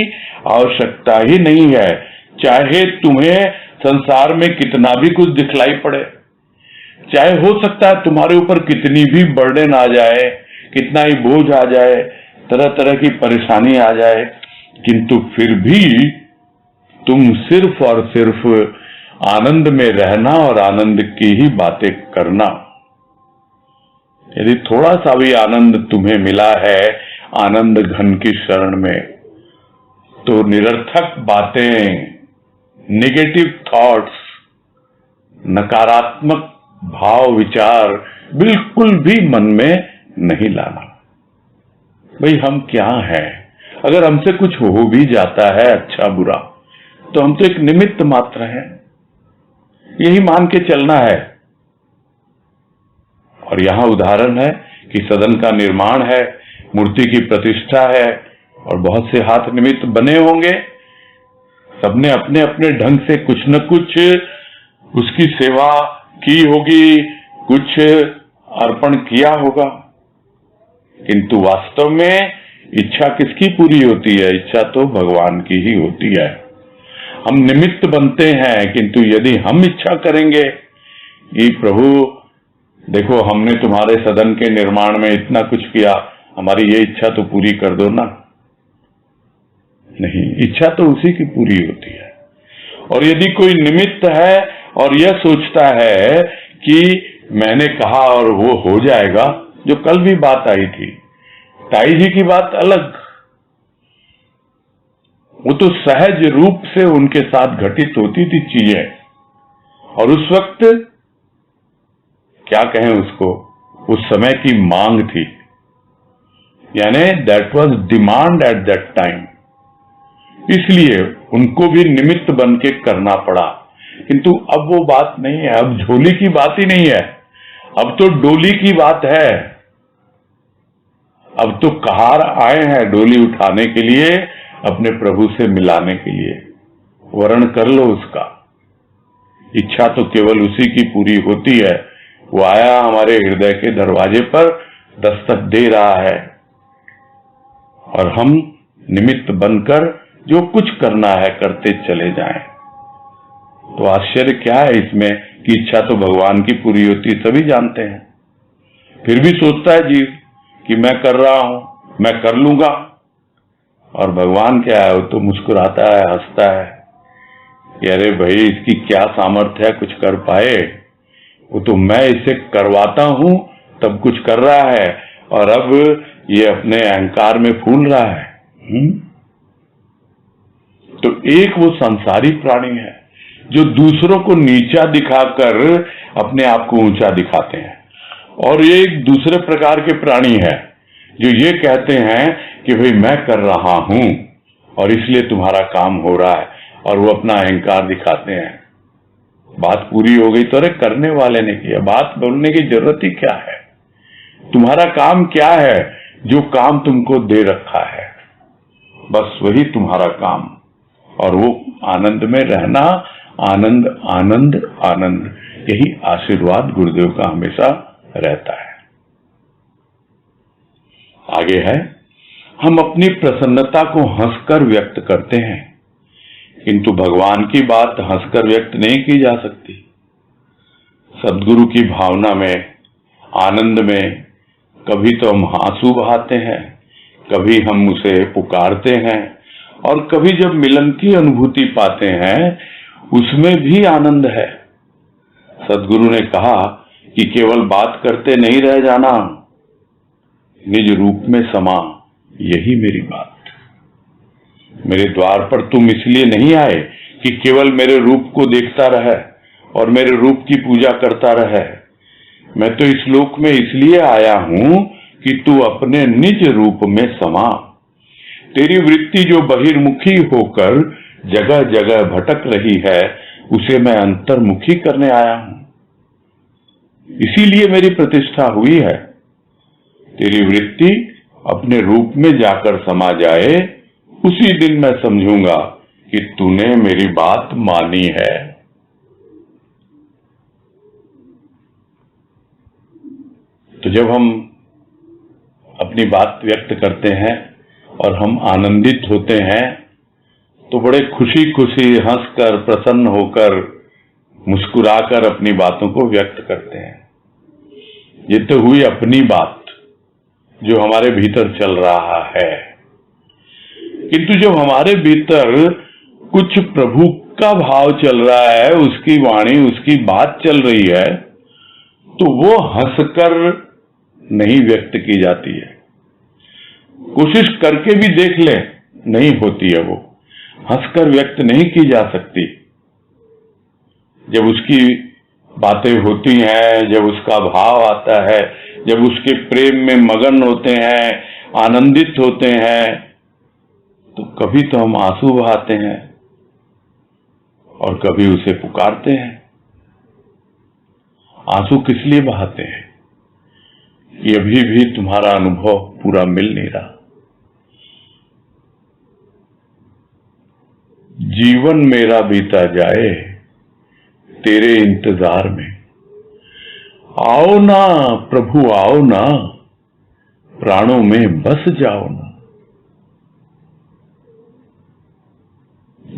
आवश्यकता ही नहीं है। चाहे तुम्हें संसार में कितना भी कुछ दिखलाई पड़े, चाहे हो सकता है तुम्हारे ऊपर कितनी भी बर्डन आ जाए, कितना ही बोझ आ जाए, तरह तरह की परेशानी आ जाए, किंतु फिर भी तुम सिर्फ और सिर्फ आनंद में रहना और आनंद की ही बातें करना। यदि थोड़ा सा भी आनंद तुम्हें मिला है आनंद घन की शरण में, तो निरर्थक बातें, नेगेटिव थॉट्स, नकारात्मक भाव विचार बिल्कुल भी मन में नहीं लाना। भाई हम क्या हैं? अगर हमसे कुछ हो भी जाता है अच्छा बुरा, तो हम तो एक निमित्त मात्र हैं, यही मान के चलना है। और यहां उदाहरण है कि सदन का निर्माण है, मूर्ति की प्रतिष्ठा है और बहुत से हाथ निमित्त बने होंगे। सबने अपने अपने ढंग से कुछ न कुछ उसकी सेवा की होगी, कुछ अर्पण किया होगा, किंतु वास्तव में इच्छा किसकी पूरी होती है? इच्छा तो भगवान की ही होती है। हम निमित्त बनते हैं, किंतु यदि हम इच्छा करेंगे कि प्रभु देखो हमने तुम्हारे सदन के निर्माण में इतना कुछ किया, हमारी ये इच्छा तो पूरी कर दो ना, नहीं, इच्छा तो उसी की पूरी होती है। और यदि कोई निमित्त है और यह सोचता है कि मैंने कहा और वो हो जाएगा, जो कल भी बात आई थी, ताई जी की बात अलग, वो तो सहज रूप से उनके साथ घटित होती थी चीजें, और उस वक्त क्या कहें उसको, उस समय की मांग थी, यानी that was demand at that time, इसलिए उनको भी निमित्त बन के करना पड़ा। किंतु अब वो बात नहीं है, अब झोली की बात ही नहीं है, अब तो डोली की बात है। अब तो कहार आए हैं डोली उठाने के लिए, अपने प्रभु से मिलाने के लिए। वर्ण कर लो उसका, इच्छा तो केवल उसी की पूरी होती है। वो आया हमारे हृदय के दरवाजे पर, दस्तक दे रहा है, और हम निमित्त बनकर जो कुछ करना है करते चले जाएं। तो आश्चर्य क्या है इसमें कि इच्छा तो भगवान की पूरी होती, सभी जानते हैं, फिर भी सोचता है जीव कि मैं कर रहा हूं, मैं कर लूंगा। और भगवान क्या है, वो तो मुस्कुराता है, हंसता है कि अरे भाई इसकी क्या सामर्थ्य है कुछ कर पाए, वो तो मैं इसे करवाता हूं तब कुछ कर रहा है, और अब ये अपने अहंकार में फूल रहा है। तो एक वो संसारी प्राणी है जो दूसरों को नीचा दिखाकर अपने आप को ऊंचा दिखाते हैं, और ये एक दूसरे प्रकार के प्राणी है जो ये कहते हैं कि भाई मैं कर रहा हूं और इसलिए तुम्हारा काम हो रहा है, और वो अपना अहंकार दिखाते हैं। बात पूरी हो गई तो अरे करने वाले ने किया, बात बोलने की जरूरत ही क्या है? तुम्हारा काम क्या है? जो काम तुमको दे रखा है बस वही तुम्हारा काम, और वो आनंद में रहना, आनंद आनंद आनंद, यही आशीर्वाद गुरुदेव का हमेशा रहता है। आगे है, हम अपनी प्रसन्नता को हंसकर व्यक्त करते हैं, किंतु भगवान की बात हंसकर व्यक्त नहीं की जा सकती। सद्गुरु की भावना में, आनंद में कभी तो हम आंसू बहाते हैं, कभी हम उसे पुकारते हैं, और कभी जब मिलन की अनुभूति पाते हैं उसमें भी आनंद है। सद्गुरु ने कहा कि केवल बात करते नहीं रह जाना, निज रूप में समा, यही मेरी बात। मेरे द्वार पर तुम इसलिए नहीं आए कि केवल मेरे रूप को देखता रहे और मेरे रूप की पूजा करता रहे। मैं तो इस लोक में इसलिए आया हूं कि तू अपने निज रूप में समा। तेरी वृत्ति जो बहिर्मुखी होकर जगह जगह भटक रही है, उसे मैं अंतर्मुखी करने आया हूं, इसीलिए मेरी प्रतिष्ठा हुई है। तेरी वृत्ति अपने रूप में जाकर समा जाए, उसी दिन मैं समझूंगा कि तूने मेरी बात मानी है। तो जब हम अपनी बात व्यक्त करते हैं और हम आनंदित होते हैं, तो बड़े खुशी खुशी हंसकर, प्रसन्न होकर, मुस्कुराकर अपनी बातों को व्यक्त करते हैं। ये तो हुई अपनी बात जो हमारे भीतर चल रहा है, किंतु जब हमारे भीतर कुछ प्रभु का भाव चल रहा है, उसकी वाणी, उसकी बात चल रही है, तो वो हंसकर नहीं व्यक्त की जाती है। कोशिश करके भी देख ले, नहीं होती है, वो हंसकर व्यक्त नहीं की जा सकती। जब उसकी बातें होती हैं, जब उसका भाव आता है, जब उसके प्रेम में मगन होते हैं, आनंदित होते हैं, तो कभी तो हम आंसू बहाते हैं, और कभी उसे पुकारते हैं। आंसू किस लिए बहाते हैं, ये अभी भी तुम्हारा अनुभव पूरा मिल नहीं रहा। जीवन मेरा बीता जाए तेरे इंतजार में, आओ ना प्रभु आओ ना, प्राणों में बस जाओ ना।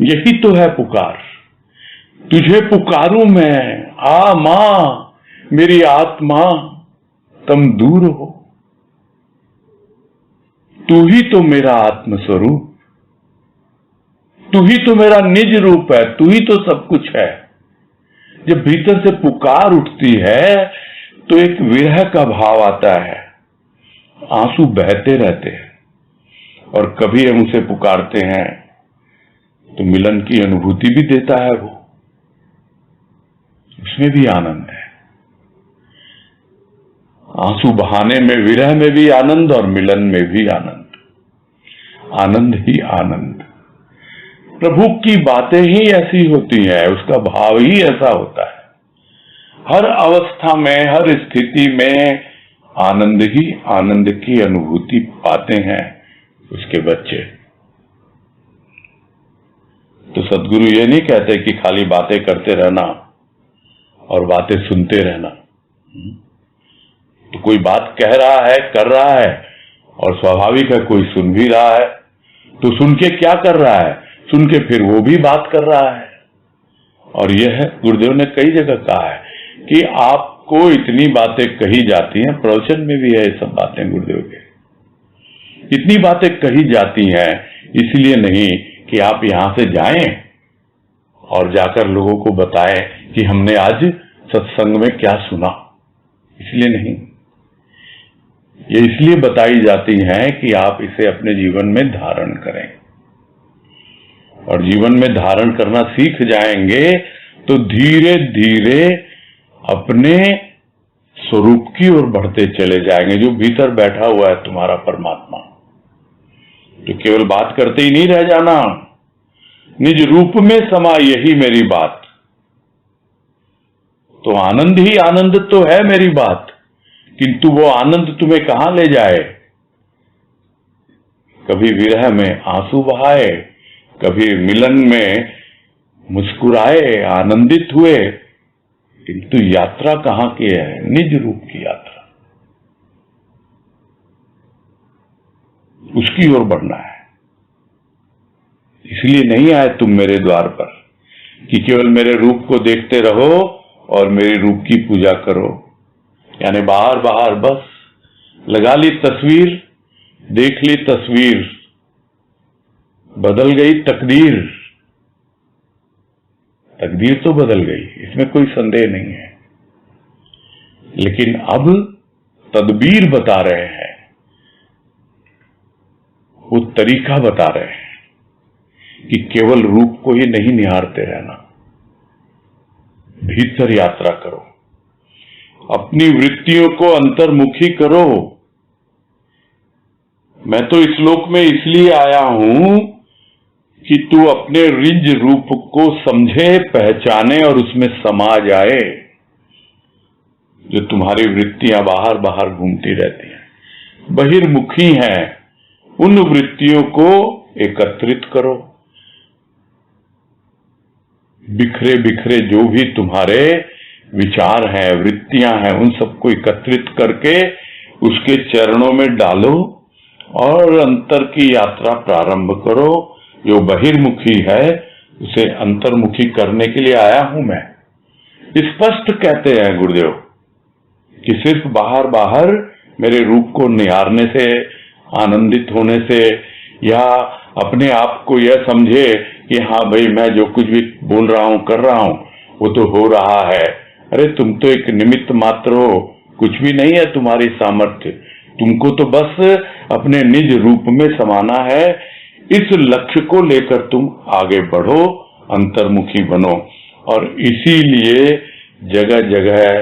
यही तो है पुकार, तुझे पुकारूं मैं, आ मां मेरी आत्मा तुम दूर हो। तू ही तो मेरा आत्मस्वरूप, तू ही तो मेरा निज रूप है, तू ही तो सब कुछ है। जब भीतर से पुकार उठती है तो एक विरह का भाव आता है, आंसू बहते रहते हैं। और कभी हम उसे पुकारते हैं तो मिलन की अनुभूति भी देता है, वो उसमें भी आनंद है। आंसू बहाने में, विरह में भी आनंद और मिलन में भी आनंद, आनंद ही आनंद। प्रभु की बातें ही ऐसी होती हैं, उसका भाव ही ऐसा होता है। हर अवस्था में, हर स्थिति में आनंद ही आनंद की अनुभूति पाते हैं उसके बच्चे। तो सद्गुरु ये नहीं कहते कि खाली बातें करते रहना और बातें सुनते रहना। तो कोई बात कह रहा है, कर रहा है, और स्वाभाविक है कोई सुन भी रहा है, तो सुन के क्या कर रहा है, सुन के फिर वो भी बात कर रहा है। और यह है, गुरुदेव ने कई जगह कहा है कि आपको इतनी बातें कही जाती हैं, प्रवचन में भी है ये सब बातें गुरुदेव के, इतनी बातें कही जाती हैं इसलिए नहीं कि आप यहां से जाएं और जाकर लोगों को बताएं कि हमने आज सत्संग में क्या सुना, इसलिए नहीं। ये इसलिए बताई जाती हैं कि आप इसे अपने जीवन में धारण करें, और जीवन में धारण करना सीख जाएंगे तो धीरे धीरे अपने स्वरूप की ओर बढ़ते चले जाएंगे। जो भीतर बैठा हुआ है तुम्हारा परमात्मा, तो केवल बात करते ही नहीं रह जाना, निज रूप में समा यही मेरी बात। तो आनंद ही आनंद तो है मेरी बात, किंतु वो आनंद तुम्हें कहां ले जाए। कभी विरह में आंसू बहाए, कभी मिलन में मुस्कुराए, आनंदित हुए, किंतु यात्रा कहां की है, निज रूप की यात्रा, उसकी ओर बढ़ना है। इसलिए नहीं आए तुम मेरे द्वार पर कि केवल मेरे रूप को देखते रहो और मेरे रूप की पूजा करो, यानी बाहर बाहर बस लगा ली तस्वीर, देख ली तस्वीर, बदल गई तकदीर। तकदीर तो बदल गई, इसमें कोई संदेह नहीं है, लेकिन अब तदबीर बता रहे हैं, वो तरीका बता रहे हैं कि केवल रूप को ही नहीं निहारते रहना, भीतर यात्रा करो, अपनी वृत्तियों को अंतर्मुखी करो। मैं तो इस लोक में इसलिए आया हूं कि तू अपने रिज रूप को समझे, पहचाने और उसमें समा जाए। जो तुम्हारी वृत्तियां बाहर बाहर घूमती रहती हैं, बहिर्मुखी हैं, उन वृत्तियों को एकत्रित करो। बिखरे बिखरे जो भी तुम्हारे विचार हैं, वृत्तियां हैं, उन सबको एकत्रित करके उसके चरणों में डालो और अंतर की यात्रा प्रारंभ करो। जो बहिर्मुखी है उसे अंतर्मुखी करने के लिए आया हूं मैं। स्पष्ट कहते हैं गुरुदेव कि सिर्फ बाहर बाहर मेरे रूप को निहारने से, आनंदित होने से, या अपने आप को यह समझे कि हाँ भाई मैं जो कुछ भी बोल रहा हूं, कर रहा हूं, वो तो हो रहा है। अरे तुम तो एक निमित्त मात्र हो, कुछ भी नहीं है तुम्हारी सामर्थ्य, तुमको तो बस अपने निज रूप में समाना है। इस लक्ष्य को लेकर तुम आगे बढ़ो, अंतर्मुखी बनो। और इसीलिए जगह जगह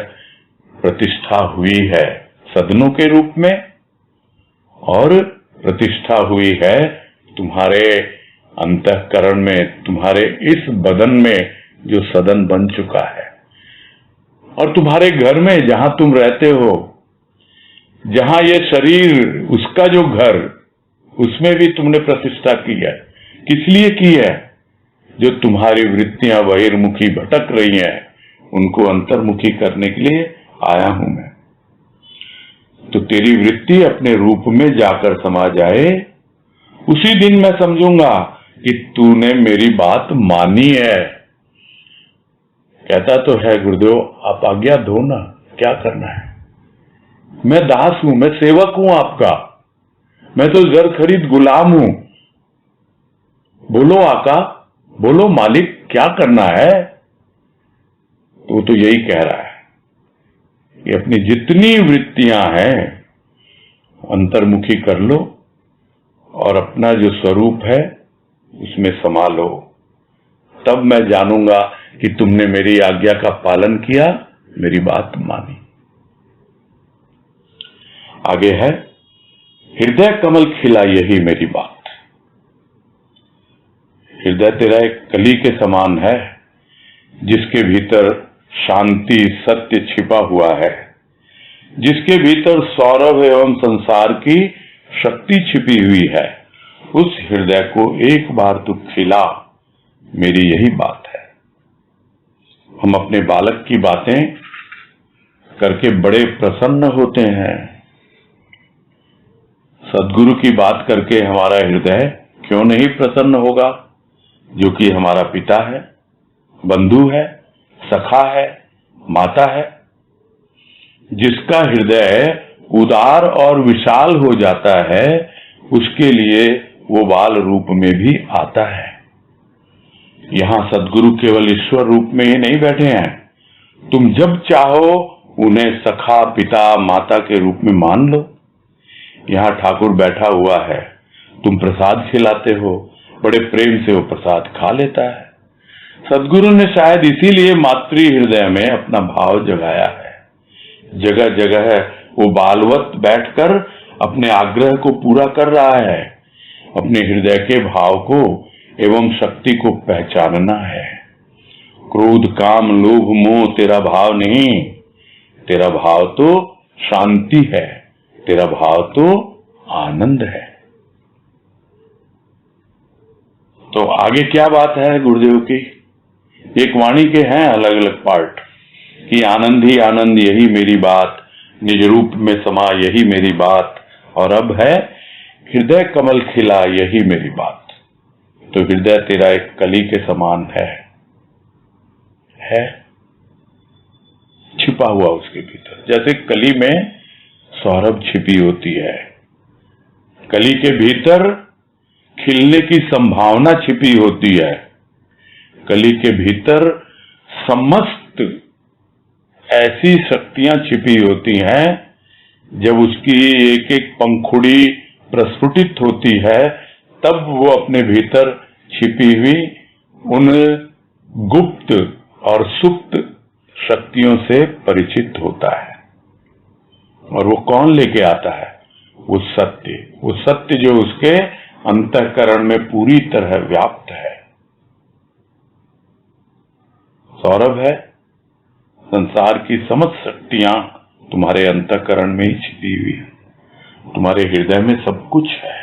प्रतिष्ठा हुई है सदनों के रूप में, और प्रतिष्ठा हुई है तुम्हारे अंतःकरण में, तुम्हारे इस बदन में जो सदन बन चुका है। और तुम्हारे घर में जहां तुम रहते हो, जहां ये शरीर, उसका जो घर, उसमें भी तुमने प्रतिष्ठा की है। किस लिए की है? जो तुम्हारी वृत्तियां बहिर्मुखी भटक रही हैं, उनको अंतर्मुखी करने के लिए आया हूं मैं। तो तेरी वृत्ति अपने रूप में जाकर समा जाए, उसी दिन मैं समझूंगा कि तूने मेरी बात मानी है। कहता तो है गुरुदेव, आप आज्ञा दो ना, क्या करना है? मैं दास हूं, मैं सेवक हूं आपका, मैं तो जर खरीद गुलाम हूं। बोलो आका, बोलो मालिक, क्या करना है? तो वो तो यही कह रहा है कि अपनी जितनी वृत्तियां हैं अंतर्मुखी कर लो और अपना जो स्वरूप है उसमें समा लो। तब मैं जानूंगा कि तुमने मेरी आज्ञा का पालन किया, मेरी बात मानी। आगे है, हृदय कमल खिला यही मेरी बात। हृदय तेरा एक कली के समान है, जिसके भीतर शांति सत्य छिपा हुआ है, जिसके भीतर सौरभ एवं संसार की शक्ति छिपी हुई है। उस हृदय को एक बार तू खिला, मेरी यही बात है। हम अपने बालक की बातें करके बड़े प्रसन्न होते हैं। सद्गुरु की बात करके हमारा हृदय क्यों नहीं प्रसन्न होगा, जो कि हमारा पिता है, बंधु है, सखा है, माता है। जिसका हृदय उदार और विशाल हो जाता है, उसके लिए वो बाल रूप में भी आता है। यहां सद्गुरु केवल ईश्वर रूप में ही नहीं बैठे हैं। तुम जब चाहो उन्हें सखा, पिता, माता के रूप में मान लो। यहां ठाकुर बैठा हुआ है, तुम प्रसाद खिलाते हो, बड़े प्रेम से वो प्रसाद खा लेता है। सद्गुरु ने शायद इसीलिए मातृ हृदय में अपना भाव जगाया है। जगह जगह वो बालवत बैठकर अपने आग्रह को पूरा कर रहा है। अपने हृदय के भाव को एवं शक्ति को पहचानना है। क्रोध, काम, लोभ, मोह तेरा भाव नहीं, तेरा भाव तो शांति है, तेरा भाव तो आनंद है। तो आगे क्या बात है गुरुदेव की? एक वाणी के हैं अलग अलग पार्ट कि आनंद ही आनंद यही मेरी बात, निज रूप में समा यही मेरी बात, और अब है हृदय कमल खिला यही मेरी बात। तो हृदय तेरा एक कली के समान है छिपा हुआ उसके भीतर। जैसे कली में सौरभ छिपी होती है, कली के भीतर खिलने की संभावना छिपी होती है। कली के भीतर समस्त ऐसी शक्तियां छिपी होती हैं, जब उसकी एक एक पंखुड़ी प्रस्फुटित होती है, तब वो अपने भीतर छिपी हुई उन गुप्त और सुप्त शक्तियों से परिचित होता है। और वो कौन लेके आता है? वो सत्य जो उसके अंतःकरण में पूरी तरह व्याप्त है। सौरभ है, संसार की समस्त शक्तियां तुम्हारे अंतःकरण में ही छिपी हुई है, तुम्हारे हृदय में सब कुछ है।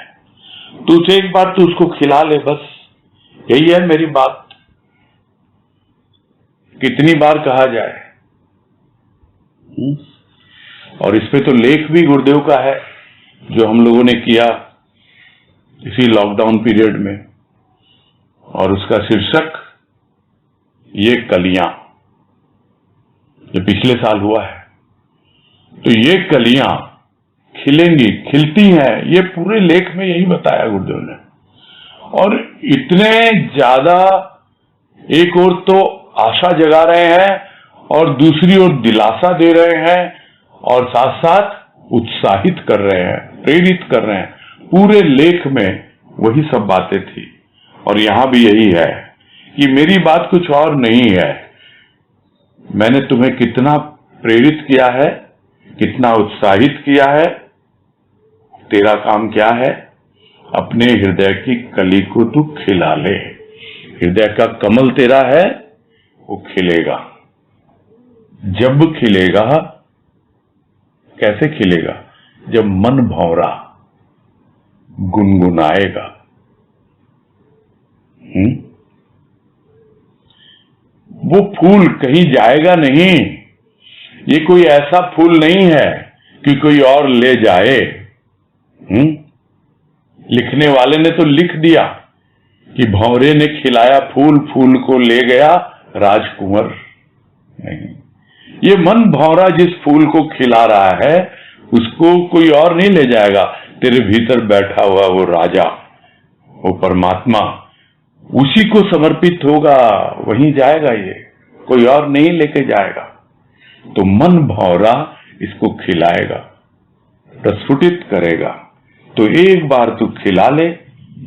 तू उसे एक बार तू उसको खिला ले, बस यही है मेरी बात। कितनी बार कहा जाए। और इस पे तो लेख भी गुरुदेव का है, जो हम लोगों ने किया इसी लॉकडाउन पीरियड में, और उसका शीर्षक ये कलियां, जो पिछले साल हुआ है। तो ये कलियां खिलेंगी, खिलती हैं, ये पूरे लेख में यही बताया गुरुदेव ने। और इतने ज्यादा एक ओर तो आशा जगा रहे हैं और दूसरी ओर दिलासा दे रहे हैं और साथ साथ उत्साहित कर रहे हैं, प्रेरित कर रहे हैं। पूरे लेख में वही सब बातें थी और यहां भी यही है कि मेरी बात कुछ और नहीं है। मैंने तुम्हें कितना प्रेरित किया है, कितना उत्साहित किया है। तेरा काम क्या है? अपने हृदय की कली को तू खिला ले। हृदय का कमल तेरा है, वो खिलेगा। जब खिलेगा, कैसे खिलेगा? जब मन भंवरा, गुनगुनाएगा। वो फूल कहीं जाएगा नहीं। ये कोई ऐसा फूल नहीं है कि कोई और ले जाए। लिखने वाले ने तो लिख दिया कि भंवरे ने खिलाया फूल, फूल को ले गया राजकुंवर। नहीं, ये मन भंवरा जिस फूल को खिला रहा है उसको कोई और नहीं ले जाएगा। तेरे भीतर बैठा हुआ वो राजा, वो परमात्मा, उसी को समर्पित होगा, वहीं जाएगा। ये कोई और नहीं लेके जाएगा। तो मन भंवरा इसको खिलाएगा, प्रस्फुटित करेगा। तो एक बार तू खिला ले।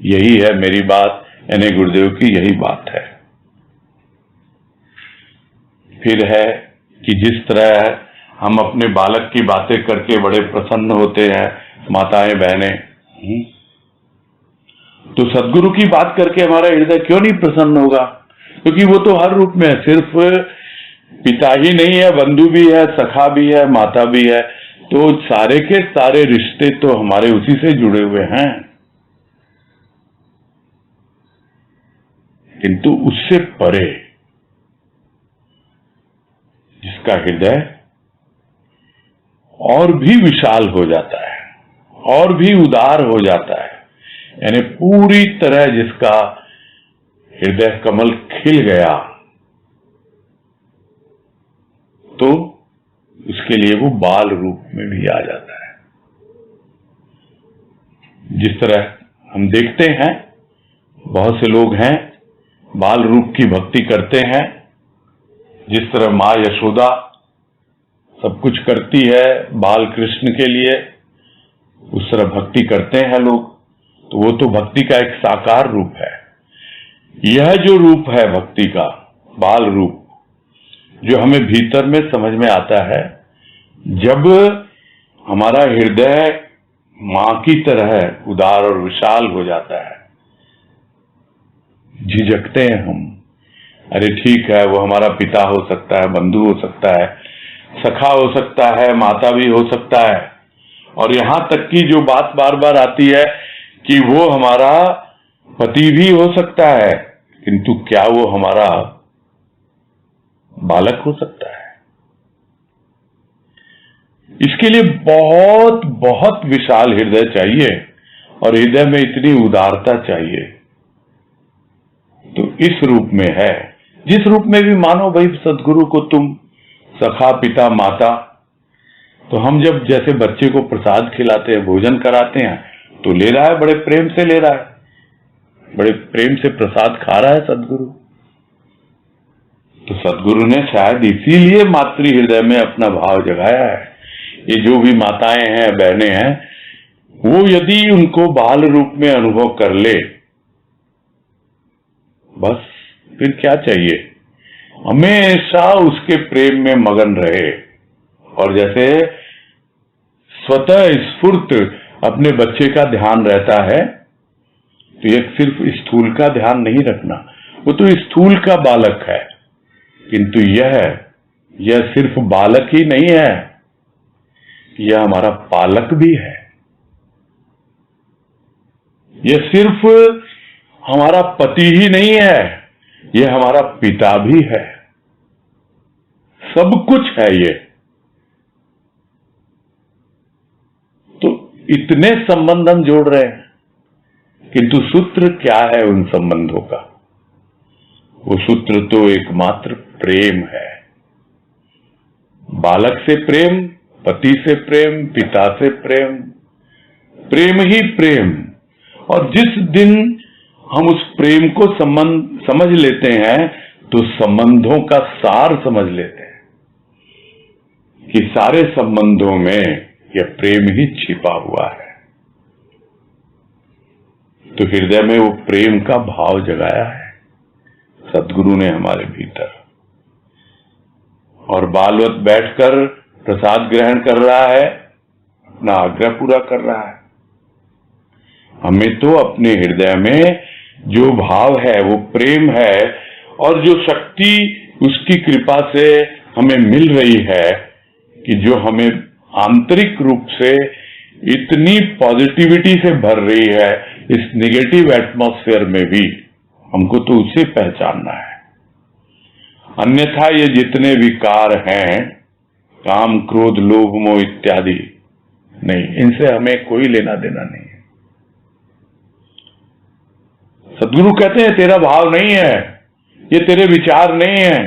यही है मेरी बात, यानी गुरुदेव की यही बात है। फिर है कि जिस तरह हम अपने बालक की बातें करके बड़े प्रसन्न होते हैं, माताएं बहनें, तो सदगुरु की बात करके हमारा हृदय क्यों नहीं प्रसन्न होगा? क्योंकि वो तो हर रूप में है। सिर्फ पिता ही नहीं है, बंधु भी है, सखा भी है, माता भी है। तो सारे के सारे रिश्ते तो हमारे उसी से जुड़े हुए हैं। किंतु उससे परे जिसका हृदय और भी विशाल हो जाता है, और भी उदार हो जाता है, यानी पूरी तरह जिसका हृदय कमल खिल गया, तो उसके लिए वो बाल रूप में भी आ जाता है। जिस तरह हम देखते हैं बहुत से लोग हैं बाल रूप की भक्ति करते हैं। जिस तरह माँ यशोदा सब कुछ करती है बाल कृष्ण के लिए, उस तरह भक्ति करते हैं लोग। तो वो तो भक्ति का एक साकार रूप है। यह जो रूप है भक्ति का, बाल रूप, जो हमें भीतर में समझ में आता है जब हमारा हृदय मां की तरह उदार और विशाल हो जाता है। झिझकते हैं हम, अरे ठीक है, वो हमारा पिता हो सकता है, बंधु हो सकता है, सखा हो सकता है, माता भी हो सकता है, और यहां तक की जो बात बार बार आती है कि वो हमारा पति भी हो सकता है, किंतु क्या वो हमारा बालक हो सकता है? इसके लिए बहुत बहुत विशाल हृदय चाहिए, और हृदय में इतनी उदारता चाहिए। तो इस रूप में है, जिस रूप में भी मानो भाई सदगुरु को तुम सखा, पिता, माता। तो हम जब जैसे बच्चे को प्रसाद खिलाते हैं, भोजन कराते हैं, तो ले रहा है, बड़े प्रेम से ले रहा है, बड़े प्रेम से प्रसाद खा रहा है सदगुरु। तो सदगुरु ने शायद इसीलिए मातृ हृदय में अपना भाव जगाया है। ये जो भी माताएं हैं, बहनें हैं, वो यदि उनको बाल रूप में अनुभव कर ले, बस फिर क्या चाहिए? हमेशा उसके प्रेम में मगन रहे, और जैसे स्वतः स्फूर्त अपने बच्चे का ध्यान रहता है, तो ये सिर्फ स्थूल का ध्यान नहीं रखना, वो तो स्थूल का बालक है, किंतु यह सिर्फ बालक ही नहीं है, यह हमारा पालक भी है। यह सिर्फ हमारा पति ही नहीं है, यह हमारा पिता भी है, सब कुछ है ये। तो इतने संबंध हम जोड़ रहे हैं, किंतु सूत्र क्या है उन संबंधों का? वो सूत्र तो एकमात्र प्रेम है। बालक से प्रेम, पति से प्रेम, पिता से प्रेम, प्रेम ही प्रेम। और जिस दिन हम उस प्रेम को समझ लेते हैं, तो संबंधों का सार समझ लेते हैं कि सारे संबंधों में यह प्रेम ही छिपा हुआ है। तो हृदय में वो प्रेम का भाव जगाया है सदगुरु ने हमारे भीतर, और बालवत बैठकर प्रसाद ग्रहण कर रहा है, अपना आग्रह पूरा कर रहा है। हमें तो अपने हृदय में जो भाव है वो प्रेम है, और जो शक्ति उसकी कृपा से हमें मिल रही है कि जो हमें आंतरिक रूप से इतनी पॉजिटिविटी से भर रही है, इस नेगेटिव एटमॉस्फेयर में भी हमको तो उसे पहचानना है। अन्यथा ये जितने विकार हैं, काम, क्रोध, लोभ, मोह इत्यादि, नहीं, इनसे हमें कोई लेना देना नहीं है। सद्गुरु कहते हैं तेरा भाव नहीं है, ये तेरे विचार नहीं है,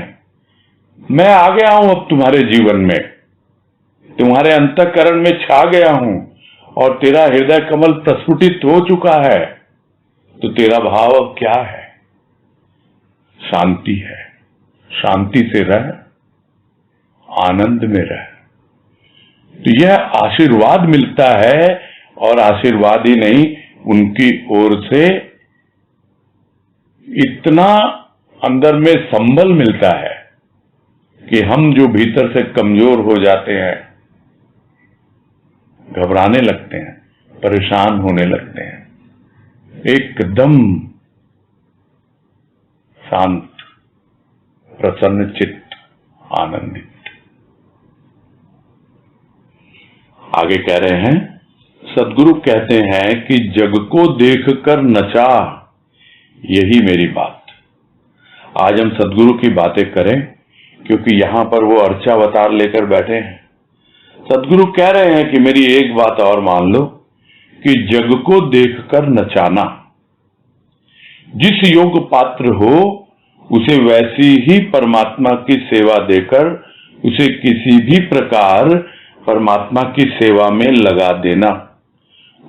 मैं आ गया हूं अब तुम्हारे जीवन में, तुम्हारे अंतःकरण में छा गया हूं और तेरा हृदय कमल प्रस्फुटित हो चुका है। तो तेरा भाव अब क्या है? शांति है। शांति से रह, आनंद में रह। तो यह आशीर्वाद मिलता है, और आशीर्वाद ही नहीं, उनकी ओर से इतना अंदर में संबल मिलता है कि हम जो भीतर से कमजोर हो जाते हैं, घबराने लगते हैं, परेशान होने लगते हैं, एकदम शांत, प्रसन्न चित्त, आनंदित। आगे कह रहे हैं, सद्गुरु कहते हैं कि जग को देखकर नचा, यही मेरी बात। आज हम सद्गुरु की बातें करें, क्योंकि यहां पर वो अर्चावतार लेकर बैठे हैं। सद्गुरु कह रहे हैं कि मेरी एक बात और मान लो कि जग को देखकर नचाना। जिस योग्य पात्र हो उसे वैसी ही परमात्मा की सेवा देकर उसे किसी भी प्रकार परमात्मा की सेवा में लगा देना।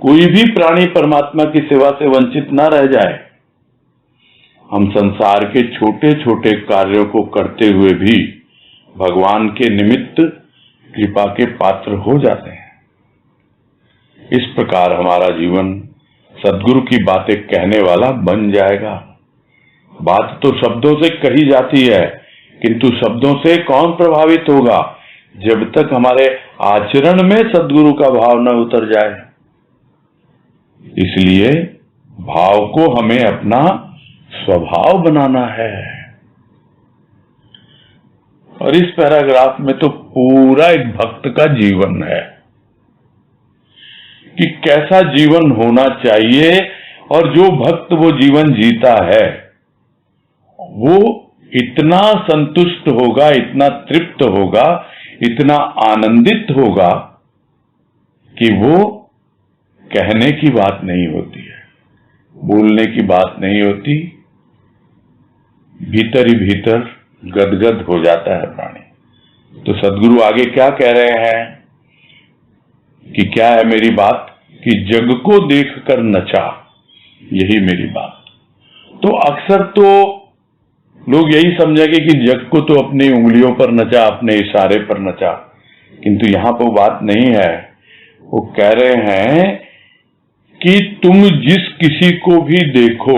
कोई भी प्राणी परमात्मा की सेवा से वंचित ना रह जाए। हम संसार के छोटे छोटे कार्यों को करते हुए भी भगवान के निमित्त कृपा के पात्र हो जाते हैं। इस प्रकार हमारा जीवन सद्गुरु की बातें कहने वाला बन जाएगा। बात तो शब्दों से कही जाती है, किंतु शब्दों से कौन प्रभावित होगा जब तक हमारे आचरण में सद्गुरु का भाव न उतर जाए। इसलिए भाव को हमें अपना स्वभाव बनाना है। और इस पैराग्राफ में तो पूरा एक भक्त का जीवन है कि कैसा जीवन होना चाहिए, और जो भक्त वो जीवन जीता है वो इतना संतुष्ट होगा, इतना तृप्त होगा, इतना आनंदित होगा कि वो कहने की बात नहीं होती है, बोलने की बात नहीं होती, भीतर ही भीतर गदगद हो जाता है प्राणी। तो सद्गुरु आगे क्या कह रहे हैं कि क्या है मेरी बात, कि जग को देखकर नचा, यही मेरी बात। तो अक्सर तो लोग यही समझेंगे कि जग को तो अपनी उंगलियों पर नचा, अपने इशारे पर नचा, किंतु यहां पर बात नहीं है। वो कह रहे हैं कि तुम जिस किसी को भी देखो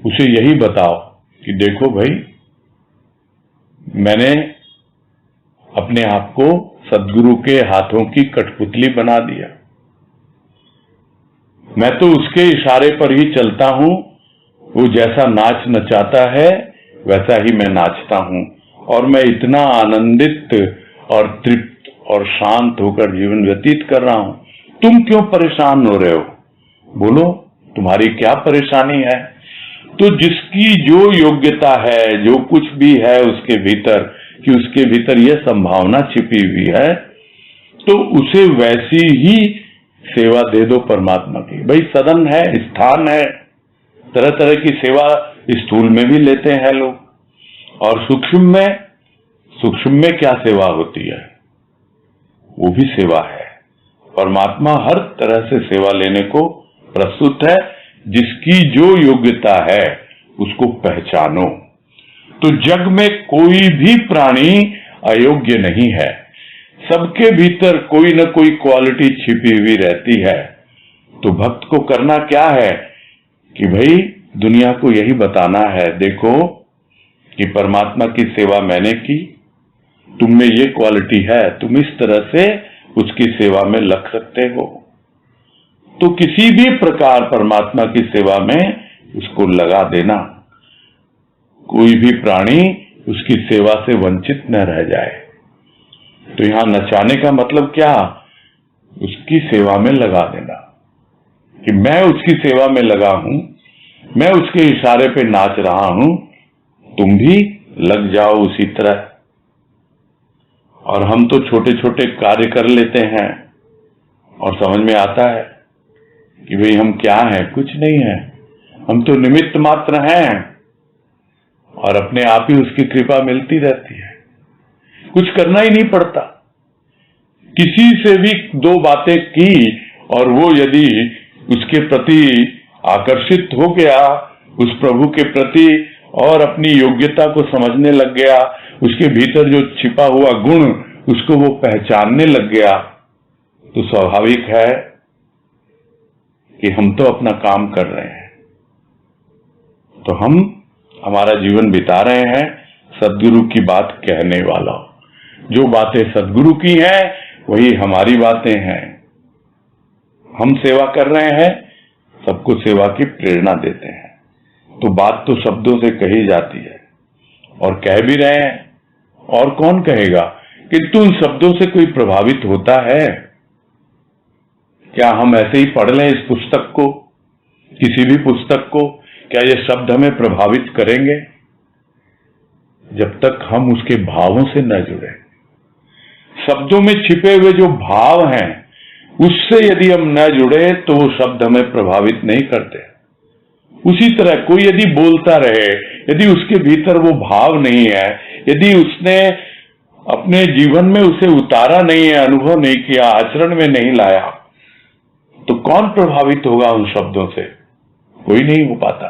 उसे यही बताओ कि देखो भाई, मैंने अपने आप को सद्गुरु के हाथों की कठपुतली बना दिया। मैं तो उसके इशारे पर ही चलता हूं, वो जैसा नाच नचाता है वैसा ही मैं नाचता हूं, और मैं इतना आनंदित और तृप्त और शांत होकर जीवन व्यतीत कर रहा हूं। तुम क्यों परेशान हो रहे हो? बोलो, तुम्हारी क्या परेशानी है? तो जिसकी जो योग्यता है, जो कुछ भी है उसके भीतर, कि उसके भीतर यह संभावना छिपी हुई है, तो उसे वैसी ही सेवा दे दो परमात्मा की। भाई सदन है, स्थान है, तरह तरह की सेवा स्थूल में भी लेते हैं लोग, और सूक्ष्म में क्या सेवा होती है, वो भी सेवा है। परमात्मा हर तरह से सेवा लेने को प्रस्तुत है। जिसकी जो योग्यता है उसको पहचानो। तो जग में कोई भी प्राणी अयोग्य नहीं है, सबके भीतर कोई न कोई क्वालिटी छिपी हुई रहती है। तो भक्त को करना क्या है कि भाई दुनिया को यही बताना है, देखो कि परमात्मा की सेवा मैंने की, तुम में ये क्वालिटी है, तुम इस तरह से उसकी सेवा में लग सकते हो। तो किसी भी प्रकार परमात्मा की सेवा में उसको लगा देना। कोई भी प्राणी उसकी सेवा से वंचित न रह जाए। तो यहां नचाने का मतलब क्या? उसकी सेवा में लगा देना, कि मैं उसकी सेवा में लगा हूं, मैं उसके इशारे पे नाच रहा हूं, तुम भी लग जाओ उसी तरह। और हम तो छोटे छोटे कार्य कर लेते हैं और समझ में आता है कि भाई हम क्या हैं, कुछ नहीं है, हम तो निमित्त मात्र हैं और अपने आप ही उसकी कृपा मिलती रहती है, कुछ करना ही नहीं पड़ता। किसी से भी दो बातें की और वो यदि उसके प्रति आकर्षित हो गया, उस प्रभु के प्रति, और अपनी योग्यता को समझने लग गया, उसके भीतर जो छिपा हुआ गुण उसको वो पहचानने लग गया, तो स्वाभाविक है कि हम तो अपना काम कर रहे हैं। तो हम हमारा जीवन बिता रहे हैं सद्गुरु की बात कहने वाला। जो बातें सद्गुरु की हैं वही हमारी बातें हैं। हम सेवा कर रहे हैं, सबको सेवा की प्रेरणा देते हैं। तो बात तो शब्दों से कही जाती है और कह भी रहे हैं, और कौन कहेगा? किंतु उन शब्दों से कोई प्रभावित होता है क्या? हम ऐसे ही पढ़ लें इस पुस्तक को, किसी भी पुस्तक को, क्या ये शब्द हमें प्रभावित करेंगे? जब तक हम उसके भावों से न जुड़े। शब्दों में छिपे हुए जो भाव हैं उससे यदि हम न जुड़े तो वो शब्द हमें प्रभावित नहीं करते। उसी तरह कोई यदि बोलता रहे, यदि उसके भीतर वो भाव नहीं है, यदि उसने अपने जीवन में उसे उतारा नहीं है, अनुभव नहीं किया, आचरण में नहीं लाया, तो कौन प्रभावित होगा उन शब्दों से? कोई नहीं हो पाता।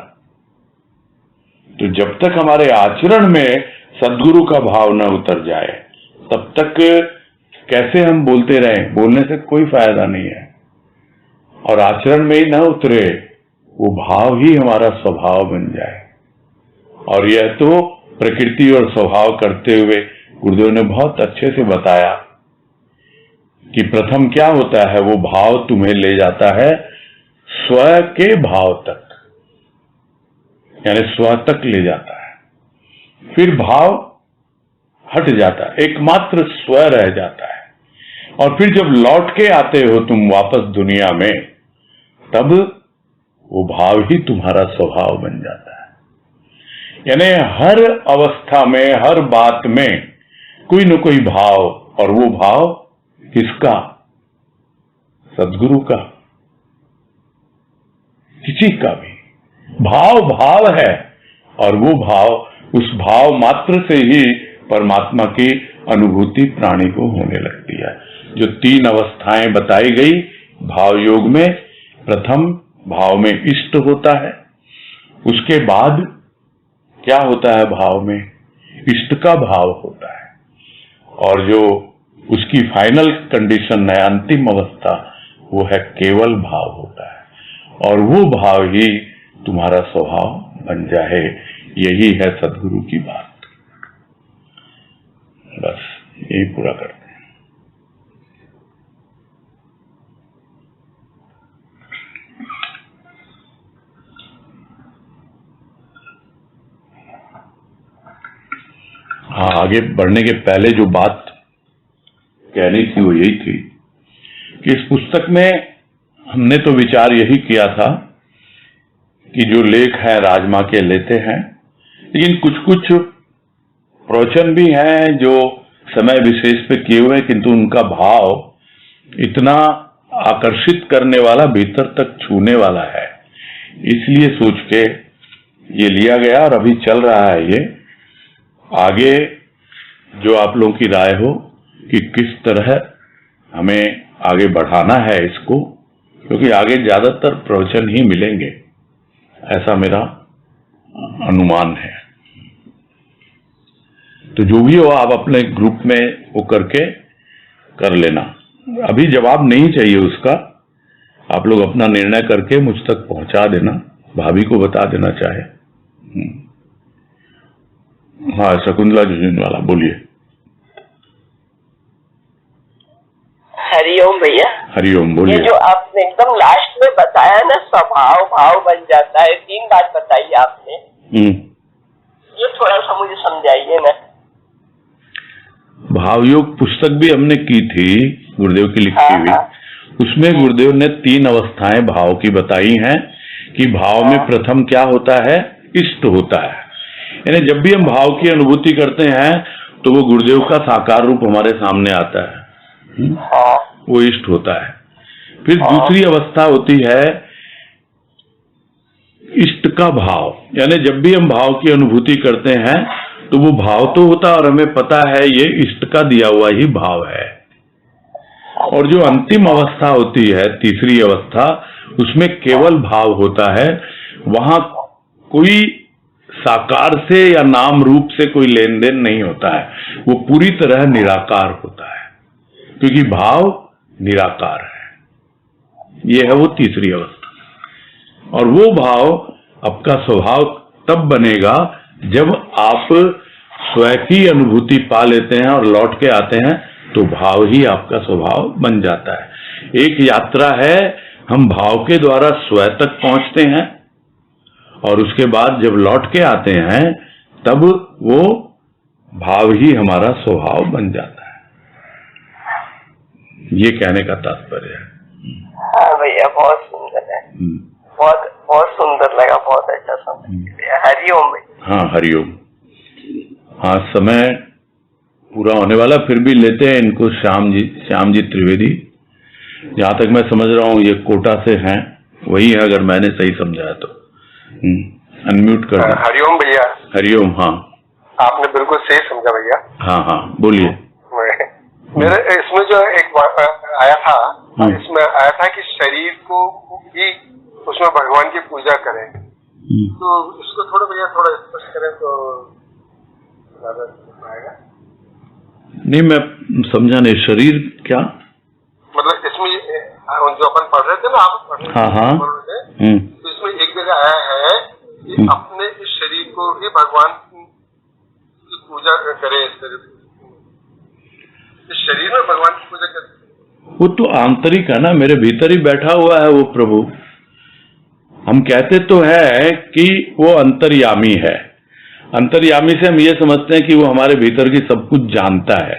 तो जब तक हमारे आचरण में सद्गुरु का भाव न उतर जाए तब तक कैसे हम बोलते रहें? बोलने से कोई फायदा नहीं है। और आचरण में ही न उतरे, वो भाव ही हमारा स्वभाव बन जाए। और यह तो प्रकृति और स्वभाव करते हुए गुरुदेव ने बहुत अच्छे से बताया कि प्रथम क्या होता है, वो भाव तुम्हें ले जाता है स्व के भाव तक, यानी स्व तक ले जाता है। फिर भाव हट जाता है, एकमात्र स्व रह जाता है। और फिर जब लौट के आते हो तुम वापस दुनिया में, तब वो भाव ही तुम्हारा स्वभाव बन जाता है। यानी हर अवस्था में, हर बात में कोई न कोई भाव, और वो भाव किसका? सद्गुरु का। किसी का भी भाव भाव है, और वो भाव, उस भाव मात्र से ही परमात्मा की अनुभूति प्राणी को होने लगती है। जो तीन अवस्थाएं बताई गई भाव योग में, प्रथम भाव में इष्ट होता है, उसके बाद क्या होता है? भाव में इष्ट का भाव होता है, और जो उसकी फाइनल कंडीशन है, अंतिम अवस्था, वो है केवल भाव होता है। और वो भाव ही तुम्हारा स्वभाव बन जाए, यही है सद्गुरु की बात। बस यही पूरा करते हैं। हाँ, आगे बढ़ने के पहले जो बात कहनी थी वो यही थी कि इस पुस्तक में हमने तो विचार यही किया था कि जो लेख है राजमा के लेते हैं, लेकिन कुछ कुछ प्रवचन भी हैं जो समय विशेष पे किए हुए, किंतु उनका भाव इतना आकर्षित करने वाला, भीतर तक छूने वाला है, इसलिए सोच के ये लिया गया और अभी चल रहा है ये। आगे जो आप लोगों की राय हो कि किस तरह हमें आगे बढ़ाना है इसको, क्योंकि आगे ज्यादातर प्रवचन ही मिलेंगे, ऐसा मेरा अनुमान है। तो जो भी हो आप अपने ग्रुप में वो करके कर लेना। अभी जवाब नहीं चाहिए उसका, आप लोग अपना निर्णय करके मुझ तक पहुंचा देना, भाभी को बता देना चाहे। हाँ, शकुंतला झुंझुनवाला, बोलिए। हरिओम भैया। हरिओम, बोलिए। ये जो आपने एकदम लास्ट में बताया ना, स्वभाव भाव बन जाता है, 3 बात बताई आपने। ये थोड़ा सा मुझे समझाइए ना। भावयोग पुस्तक भी हमने की थी, गुरुदेव की लिखी हुई। उसमें गुरुदेव ने 3 अवस्थाएं भाव की बताई हैं कि भाव में प्रथम क्या होता है, इष्ट होता है। यानी जब भी हम भाव की अनुभूति करते हैं तो वो गुरुदेव का साकार रूप हमारे सामने आता है, वो इष्ट होता है। फिर दूसरी अवस्था होती है इष्ट का भाव, यानी जब भी हम भाव की अनुभूति करते हैं तो वो भाव तो होता है और हमें पता है ये इष्ट का दिया हुआ ही भाव है। और जो अंतिम अवस्था होती है, तीसरी अवस्था, उसमें केवल भाव होता है। वहां कोई साकार से या नाम रूप से कोई लेन देन नहीं होता है, वो पूरी तरह निराकार होता है, क्योंकि भाव निराकार है। ये है वो तीसरी अवस्था। और वो भाव आपका स्वभाव तब बनेगा जब आप स्वयं की अनुभूति पा लेते हैं और लौट के आते हैं, तो भाव ही आपका स्वभाव बन जाता है। एक यात्रा है, हम भाव के द्वारा स्वयं तक पहुंचते हैं और उसके बाद जब लौट के आते हैं तब वो भाव ही हमारा स्वभाव बन जाता है। ये कहने का तात्पर्य है। हाँ भैया, बहुत सुंदर है, बहुत बहुत सुंदर लगा, बहुत अच्छा समझ लिया। हरिओम भैया। हाँ, हरिओम। हाँ, समय पूरा होने वाला, फिर भी लेते हैं इनको। श्याम जी त्रिवेदी, जहां तक मैं समझ रहा हूँ ये कोटा से हैं, वही है अगर मैंने सही समझाया तो। अनम्यूट कर दें। हरिओम भैया। हरिओम। हाँ, आपने बिल्कुल सही समझा भैया। हाँ हाँ, बोलिए। मेरे इसमें जो एक आया था, इसमें आया था कि शरीर को ही उसमें भगवान की पूजा करें, तो इसको थोड़ा भैया थोड़ा स्पष्ट करें तो ज्यादा आएगा। नहीं, मैं समझा नहीं। शरीर क्या मतलब इसमें जो अपन पढ़ रहे थे ना, आप पढ़ रहे थे, हाँ, तो इसमें एक जगह आया है कि अपने इस शरीर को ही भगवान की पूजा करें। इस शरीर में भगवान की पूजा करें, वो तो आंतरिक है ना, मेरे भीतर ही बैठा हुआ है वो प्रभु। हम कहते तो है कि वो अंतर्यामी है। अंतर्यामी से हम ये समझते हैं कि वो हमारे भीतर की सब कुछ जानता है।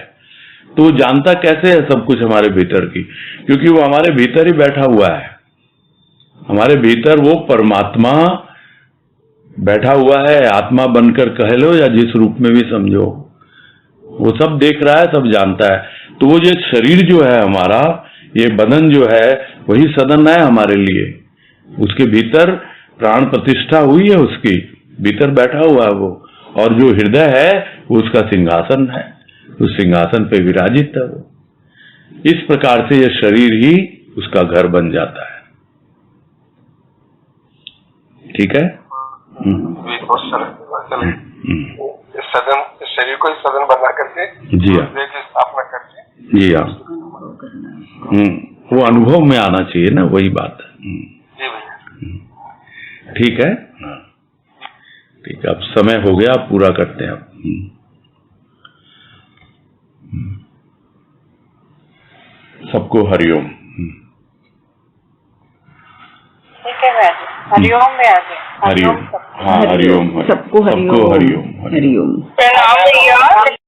तो वो जानता कैसे है सब कुछ हमारे भीतर की? क्योंकि वो हमारे भीतर ही बैठा हुआ है। हमारे भीतर वो परमात्मा बैठा हुआ है, आत्मा बनकर कह लो या जिस रूप में भी समझो, वो सब देख रहा है, सब जानता है। तो वो ये शरीर जो है हमारा, ये बदन जो है, वही सदन है हमारे लिए। उसके भीतर प्राण प्रतिष्ठा हुई है, उसकी भीतर बैठा हुआ है वो। और जो हृदय है वो उसका सिंहासन है, उस सिंहासन पे विराजित है वो। इस प्रकार से ये शरीर ही उसका घर बन जाता है। ठीक है? सदन, शरीर को सदन बना करके जी हाँ, स्थापना करके, जी हाँ, वो अनुभव में आना चाहिए ना, वही बात है। जी भैया। ठीक है। हाँ, ठीक है। अब समय हो गया, अब पूरा करते हैं। अब सबको हरिओम। ठीक है, हरिओम में आगे। हरिओम। हाँ, हरिओम। सबको हरिओम। हरिओम। हरिओम। प्रणाम भैया।